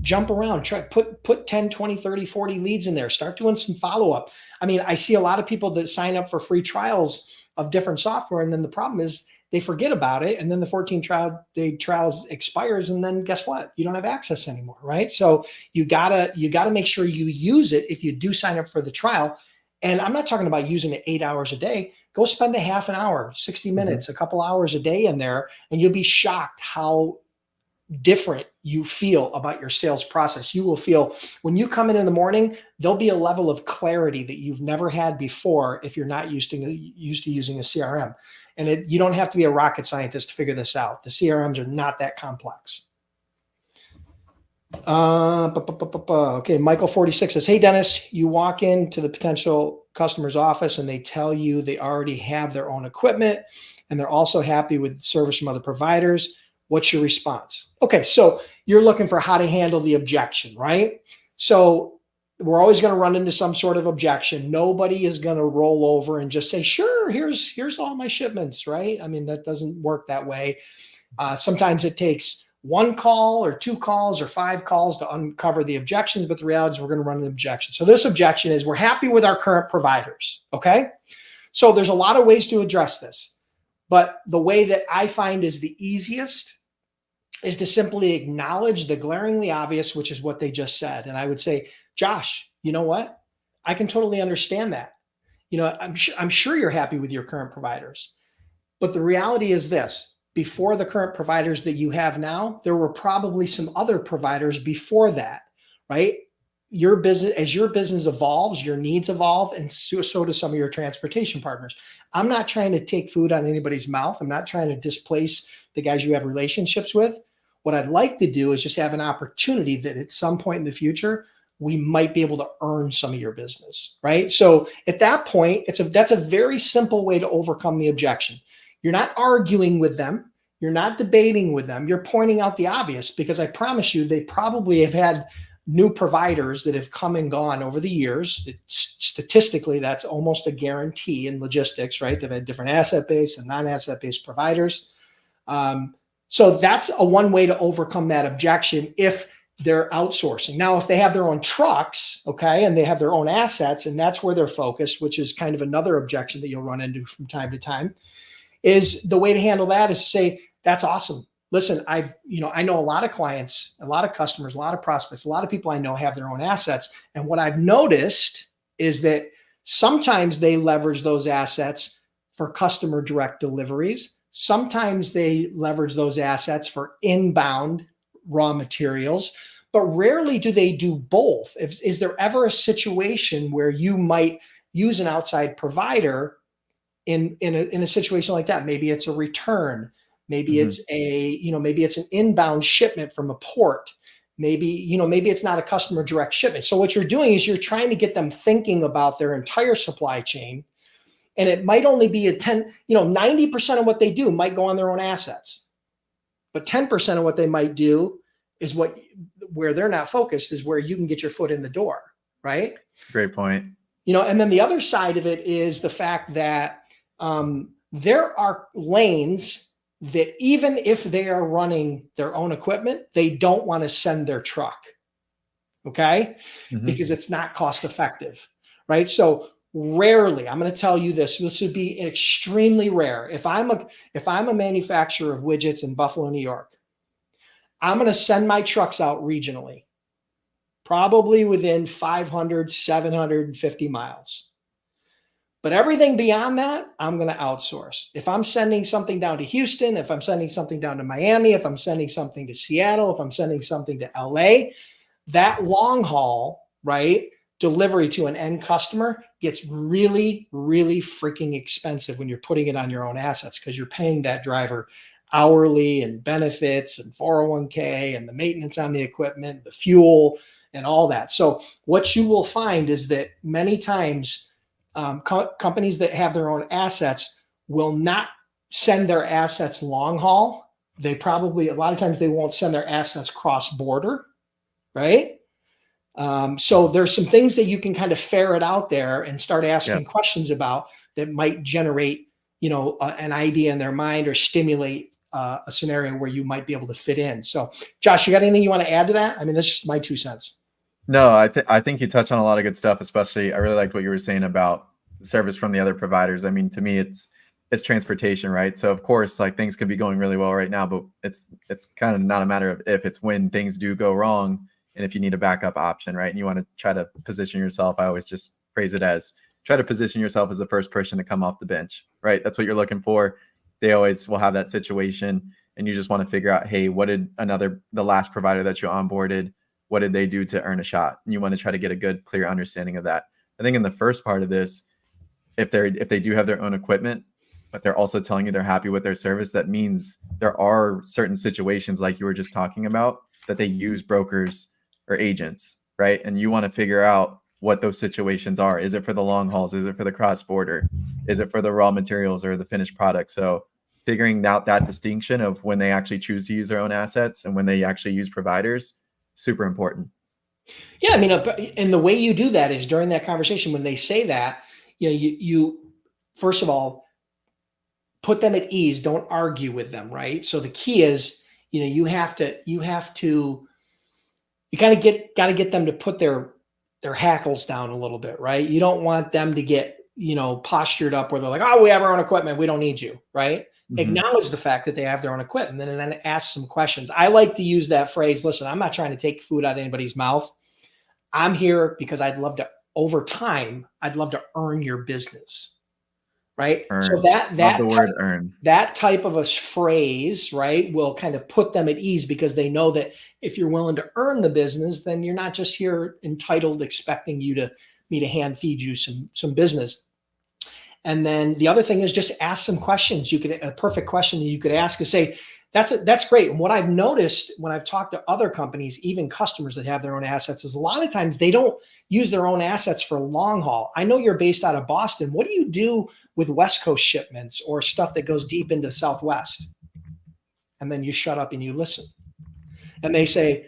jump around, try put 10, 20, 30, 40 leads in there, start doing some follow-up. I mean, I see a lot of people that sign up for free trials of different software. And then the problem is they forget about it. And then the 14 trials expires. And then guess what? You don't have access anymore. Right? So you gotta make sure you use it if you do sign up for the trial. And I'm not talking about using it 8 hours a day. Go spend a half an hour, 60 minutes, a couple hours a day in there, and you'll be shocked how different you feel about your sales process. You will feel when you come in the morning, there'll be a level of clarity that you've never had before if you're not used to using a CRM. And you don't have to be a rocket scientist to figure this out. The CRMs are not that complex. Okay, Michael 46 says, hey, Dennis, you walk into the potential customer's office and they tell you they already have their own equipment and they're also happy with service from other providers. What's your response? Okay, so you're looking for how to handle the objection, right? So we're always going to run into some sort of objection. Nobody is going to roll over and just say, sure, here's all my shipments, right? I mean, that doesn't work that way. Sometimes it takes one call or two calls or five calls to uncover the objections, but the reality is we're going to run an objection. So this objection is we're happy with our current providers, okay? So there's a lot of ways to address this, but the way that I find is the easiest is to simply acknowledge the glaringly obvious, which is what they just said. And I would say, Josh, you know what? I can totally understand that. You know, I'm sure you're happy with your current providers, but the reality is this: before the current providers that you have now, there were probably some other providers before that, right? Your business, as your business evolves, your needs evolve, and so do some of your transportation partners. I'm not trying to take food on anybody's mouth. I'm not trying to displace the guys you have relationships with. What I'd like to do is just have an opportunity that at some point in the future, we might be able to earn some of your business, right? So at that point, that's a very simple way to overcome the objection. You're not arguing with them. You're not debating with them. You're pointing out the obvious, because I promise you, they probably have had new providers that have come and gone over the years. Statistically, that's almost a guarantee in logistics, right? They've had different asset-based and non-asset-based providers. So that's one way to overcome that objection if they're outsourcing. Now, if they have their own trucks, okay, and they have their own assets, and that's where they're focused, which is kind of another objection that you'll run into from time to time, is the way to handle that is to say, that's awesome. Listen, I know a lot of clients, a lot of customers, a lot of prospects, a lot of people I know have their own assets. And what I've noticed is that sometimes they leverage those assets for customer direct deliveries. Sometimes they leverage those assets for inbound raw materials, but rarely do they do both. Is there ever a situation where you might use an outside provider in a situation like that? Maybe it's a return. Maybe it's maybe it's an inbound shipment from a port. Maybe it's not a customer direct shipment. So what you're doing is you're trying to get them thinking about their entire supply chain. And it might only be 90% of what they do might go on their own assets. But 10% of what they might do is where they're not focused is where you can get your foot in the door, right? Great point. And then the other side of it is the fact that there are lanes that even if they are running their own equipment, they don't want to send their truck, okay? Because it's not cost effective, right? So rarely, I'm going to tell you this would be extremely rare. If I'm a manufacturer of widgets in Buffalo, New York, I'm going to send my trucks out regionally, probably within 500, 750 miles. But everything beyond that, I'm going to outsource. If I'm sending something down to Houston, if I'm sending something down to Miami, if I'm sending something to Seattle, if I'm sending something to LA, that long haul, right, delivery to an end customer gets really, really freaking expensive when you're putting it on your own assets, because you're paying that driver hourly and benefits and 401k and the maintenance on the equipment, the fuel and all that. So what you will find is that many times companies that have their own assets will not send their assets long haul. They probably, a lot of times they won't send their assets cross border, right? So there's some things that you can kind of ferret out there and start asking questions about that might generate, an idea in their mind or stimulate a scenario where you might be able to fit in. So Josh, you got anything you want to add to that? I mean, that's just my 2 cents. No, I think you touched on a lot of good stuff, especially I really liked what you were saying about service from the other providers. I mean, to me, it's transportation, right? So of course, like things could be going really well right now, but it's kind of not a matter of if, it's when things do go wrong. And if you need a backup option, right? And you want to try to position yourself, I always just phrase it as try to position yourself as the first person to come off the bench, right? That's what you're looking for. They always will have that situation, and you just want to figure out, hey, what did the last provider that you onboarded, what did they do to earn a shot? And you want to try to get a good, clear understanding of that. I think in the first part of this, if they do have their own equipment, but they're also telling you they're happy with their service, that means there are certain situations like you were just talking about that they use brokers or agents, right? And you want to figure out what those situations are. Is it for the long hauls? Is it for the cross border? Is it for the raw materials or the finished product? So figuring out that distinction of when they actually choose to use their own assets and when they actually use providers, super important. Yeah, I mean, and the way you do that is during that conversation when they say that, you first of all put them at ease. Don't argue with them, right? So the key is, you kind of got to get them to put their hackles down a little bit, right? You don't want them to get postured up where they're like, oh, we have our own equipment, we don't need you, right? Mm-hmm. Acknowledge the fact that they have their own equipment, and then ask some questions. I like to use that phrase, listen, I'm not trying to take food out of anybody's mouth. I'm here because over time, I'd love to earn your business. Right. Earn. So that type of a phrase, right, will kind of put them at ease, because they know that if you're willing to earn the business, then you're not just here entitled, expecting me to hand feed you some business. And then the other thing is just ask some questions. A perfect question that you could ask is say, that's great. And what I've noticed when I've talked to other companies, even customers that have their own assets, is a lot of times they don't use their own assets for long haul. I know you're based out of Boston. What do you do with West Coast shipments or stuff that goes deep into the Southwest? And then you shut up and you listen. And they say,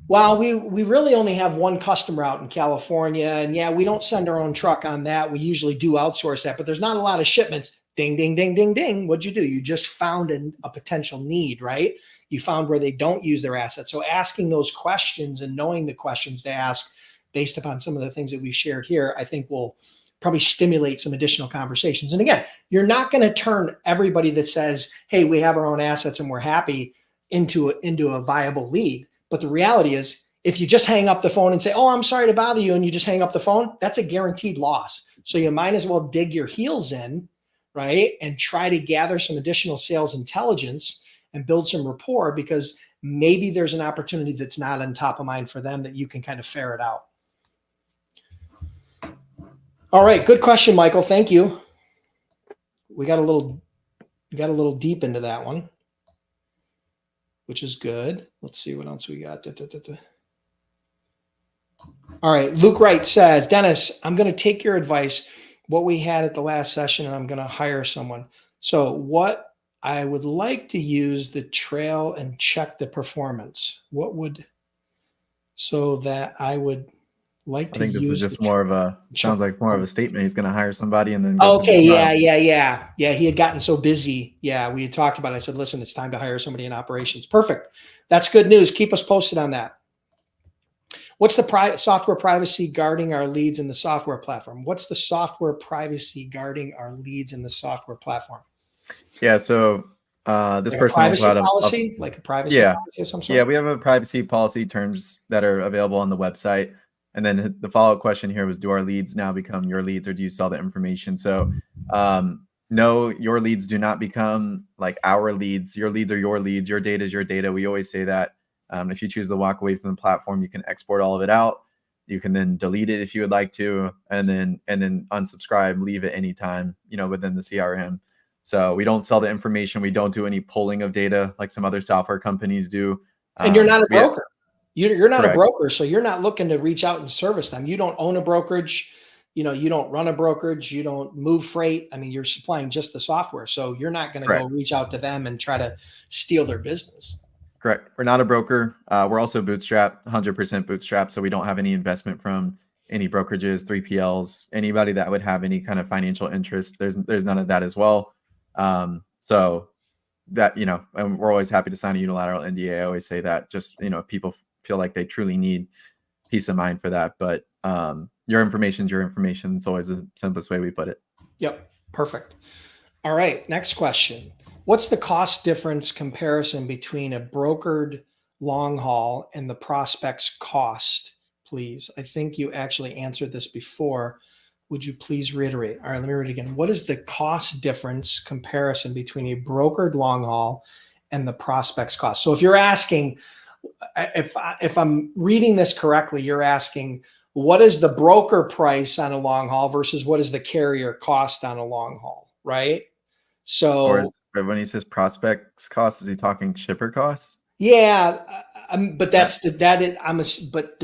well, we really only have one customer out in California. And yeah, we don't send our own truck on that. We usually do outsource that, but there's not a lot of shipments. Ding, ding, ding, ding, ding. What'd you do? You just found a potential need, right? You found where they don't use their assets. So asking those questions and knowing the questions to ask based upon some of the things that we've shared here, I think will probably stimulate some additional conversations. And again, you're not going to turn everybody that says, hey, we have our own assets and we're happy into a viable lead. But the reality is, if you just hang up the phone and say, oh, I'm sorry to bother you, and you just hang up the phone, that's a guaranteed loss. So you might as well dig your heels in, right, and try to gather some additional sales intelligence and build some rapport, because maybe there's an opportunity that's not on top of mind for them that you can kind of ferret out. All right, good question, Michael. Thank you. We got a little deep into that one, which is good. Let's see what else we got. All right, Luke Wright says, Dennis, I'm going to take your advice, what we had at the last session, and I'm going to hire someone. So what I would like to use the trail and check the performance. So that I would like to use. I think this is just sounds like more of a statement. He's going to hire somebody and then. Okay. Yeah. He had gotten so busy. Yeah. We had talked about it. I said, listen, it's time to hire somebody in operations. Perfect. That's good news. Keep us posted on that. What's the software privacy guarding our leads in the software platform? What's the software privacy guarding our leads in the software platform? Yeah. So this like person a policy, like a privacy policy of some sort? Yeah, we have a privacy policy terms that are available on the website. And then the follow-up question here was, do our leads now become your leads, or do you sell the information? So no, your leads do not become like our leads. Your leads are your leads. Your data is your data. We always say that. If you choose to walk away from the platform, you can export all of it out. You can then delete it if you would like to, and then unsubscribe, leave at any time, within the CRM. So we don't sell the information. We don't do any pulling of data like some other software companies do. And you're not a broker. You're not correct. A broker, so you're not looking to reach out and service them. You don't own a brokerage. You don't run a brokerage. You don't move freight. I mean, you're supplying just the software. So you're not going to go reach out to them and try to steal their business. Correct. We're not a broker. We're also bootstrapped, 100% bootstrapped. So we don't have any investment from any brokerages, 3PLs, anybody that would have any kind of financial interest. There's none of that as well. So that, and we're always happy to sign a unilateral NDA. I always say that, just, if people feel like they truly need peace of mind for that. But your information is your information. It's always the simplest way we put it. Yep. Perfect. All right. Next question. What's the cost difference comparison between a brokered long haul and the prospect's cost, please? I think you actually answered this before. Would you please reiterate? All right, let me read it again. What is the cost difference comparison between a brokered long haul and the prospect's cost? So if you're asking, if I'm reading this correctly, you're asking, what is the broker price on a long haul versus what is the carrier cost on a long haul, right? So when he says prospects cost, is he talking shipper costs? Yeah, but but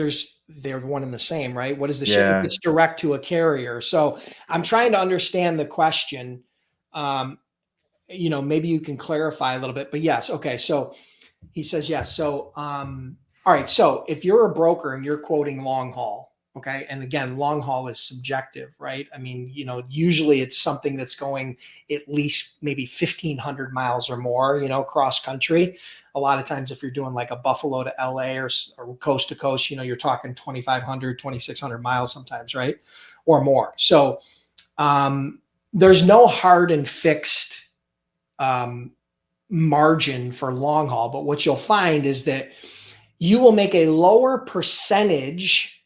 they're one and the same, right? What is the shipper? It's direct to a carrier. So I'm trying to understand the question. Maybe you can clarify a little bit, but yes. Okay. So he says, yes. So All right. So if you're a broker and you're quoting long haul, okay. And again, long haul is subjective, right? I mean, you know, usually it's something that's going at least maybe 1,500 miles or more, you know, cross country. A lot of times if you're doing like a Buffalo to LA or coast to coast, you know, you're talking 2,500, 2,600 miles sometimes, right? Or more. So there's no hard and fixed margin for long haul. But what you'll find is that you will make a lower percentage,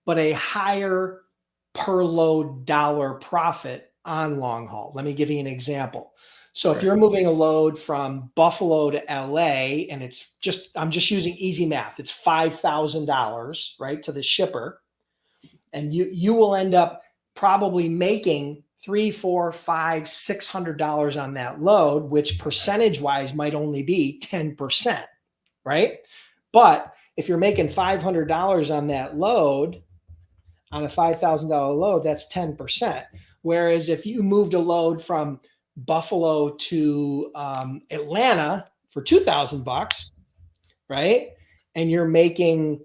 but a higher per load dollar profit on long haul. Let me give you an example. So if you're moving a load from Buffalo to LA, and it's just, I'm just using easy math, it's $5,000, right, to the shipper. And you will end up probably making $300, $400, $500, $600 on that load, which percentage wise might only be 10%, right? But if you're making $500 on that load, on a $5,000 load, that's 10%. Whereas if you moved a load from Buffalo to Atlanta for $2,000, right, and you're making,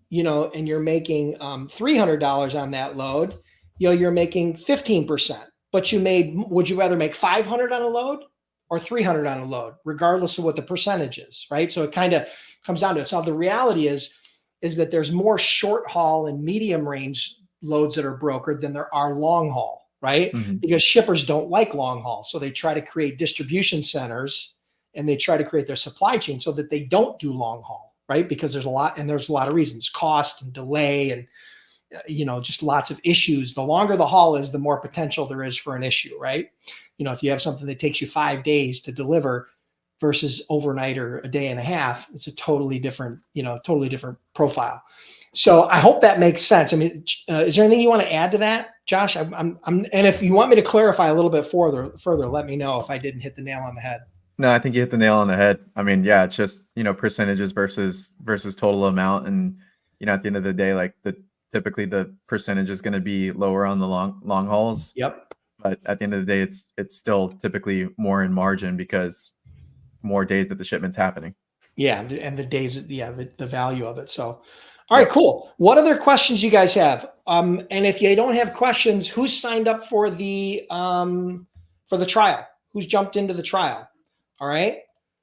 you know, and you're making $300 on that load, you know, you're making 15%. But you made, would you rather make 500 on a load or 300 on a load, regardless of what the percentage is, right? So it kind of comes down to it. So the reality is that there's more short haul and medium range loads that are brokered than there are long haul, right? Mm-hmm. Because shippers don't like long haul. So they try to create distribution centers and they try to create their supply chain so that they don't do long haul, right? Because there's a lot of reasons, cost and delay and, you know, just lots of issues. The longer the haul is, the more potential there is for an issue, right? You know, if you have something that takes you 5 days to deliver versus overnight or a day and a half, it's a totally different, you know, totally different profile. So I hope that makes sense. I mean, is there anything you want to add to that, Josh? And if you want me to clarify a little bit further, let me know if I didn't hit the nail on the head. No, I think you hit the nail on the head. I mean, yeah, it's just, you know, percentages versus total amount. And, you know, at the end of the day, like typically the percentage is going to be lower on the long hauls. Yep. But at the end of the day, it's still typically more in margin because more days that the shipment's happening. Yeah. And the days, the value of it. So, all right, cool. What other questions you guys have? And if you don't have questions, who's signed up for the trial? Who's jumped into the trial? All right.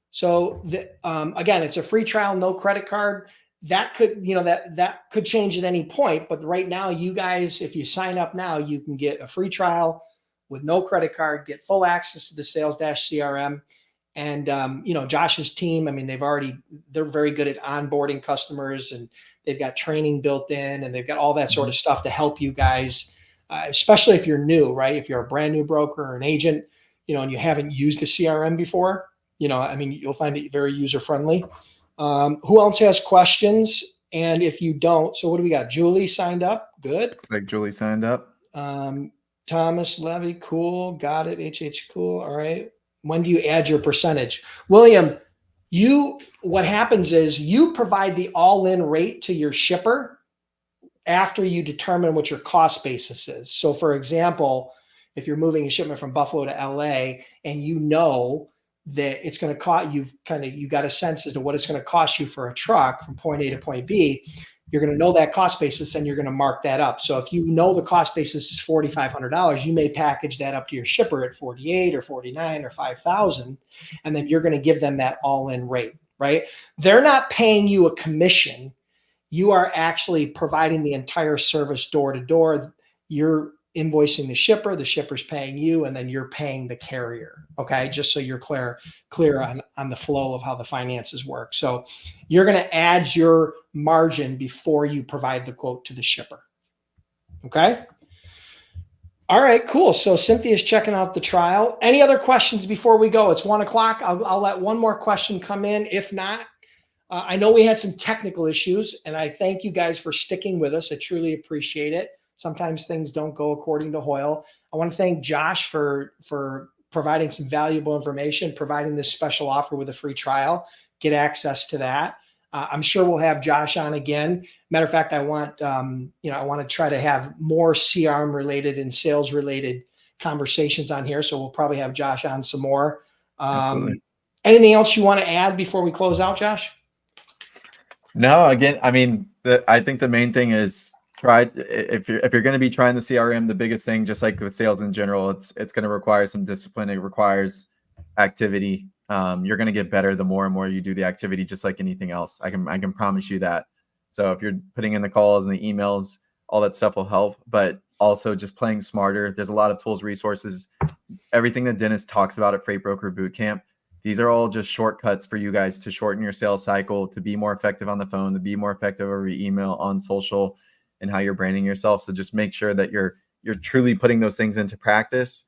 So again, it's a free trial, no credit card. That could, you know, that could change at any point. But right now, you guys, if you sign up now, you can get a free trial with no credit card, get full access to the Sales-CRM. And, you know, Josh's team, I mean, they're very good at onboarding customers and they've got training built in and they've got all that sort of stuff to help you guys, especially if you're new, right? If you're a brand new broker or an agent, you know, and you haven't used a CRM before, you know, I mean, you'll find it very user-friendly. Who else has questions? And if you don't, so what do we got? Julie signed up. Good. Looks like Julie signed up. Thomas Levy. Cool. Got it. HH. Cool. All right. When do you add your percentage? William, what happens is you provide the all-in rate to your shipper after you determine what your cost basis is. So for example, if you're moving a shipment from Buffalo to LA and you know that it's going to cost you got a sense as to what it's going to cost you for a truck from point A to point B, you're going to know that cost basis and you're going to mark that up. So if you know the cost basis is $4,500, you may package that up to your shipper at 48 or 49 or 5,000, and then you're going to give them that all-in rate, right? They're not paying you a commission. You are actually providing the entire service door to door. You're invoicing the shipper's paying you, and then you're paying the carrier. Okay. Just so you're clear on the flow of how the finances work. So you're going to add your margin before you provide the quote to the shipper. Okay. All right, cool. So Cynthia's checking out the trial. Any other questions before we go? It's 1:00. I'll let one more question come in. If not, I know we had some technical issues and I thank you guys for sticking with us. I truly appreciate it. Sometimes things don't go according to Hoyle. I want to thank Josh for providing some valuable information, providing this special offer with a free trial. Get access to that. I'm sure we'll have Josh on again. Matter of fact, I want to try to have more CRM related and sales related conversations on here. So we'll probably have Josh on some more. Anything else you want to add before we close out, Josh? No, again, I mean, I think the main thing is if you're going to be trying the CRM, the biggest thing, just like with sales in general, it's going to require some discipline. It requires activity. You're going to get better the more and more you do the activity, just like anything else. I can promise you that. So if you're putting in the calls and the emails, all that stuff will help, but also just playing smarter. There's a lot of tools, resources, everything that Dennis talks about at Freight Broker Bootcamp. These are all just shortcuts for you guys to shorten your sales cycle, to be more effective on the phone, to be more effective over email, on social, and how you're branding yourself. So just make sure that you're truly putting those things into practice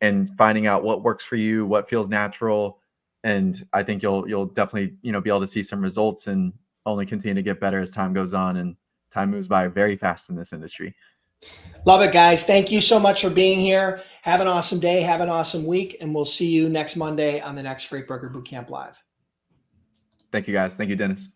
and finding out what works for you, what feels natural. And I think you'll definitely, be able to see some results and only continue to get better as time goes on, and time moves by very fast in this industry. Love it, guys. Thank you so much for being here. Have an awesome day. Have an awesome week. And we'll see you next Monday on the next Freight Broker Bootcamp Live. Thank you, guys. Thank you, Dennis.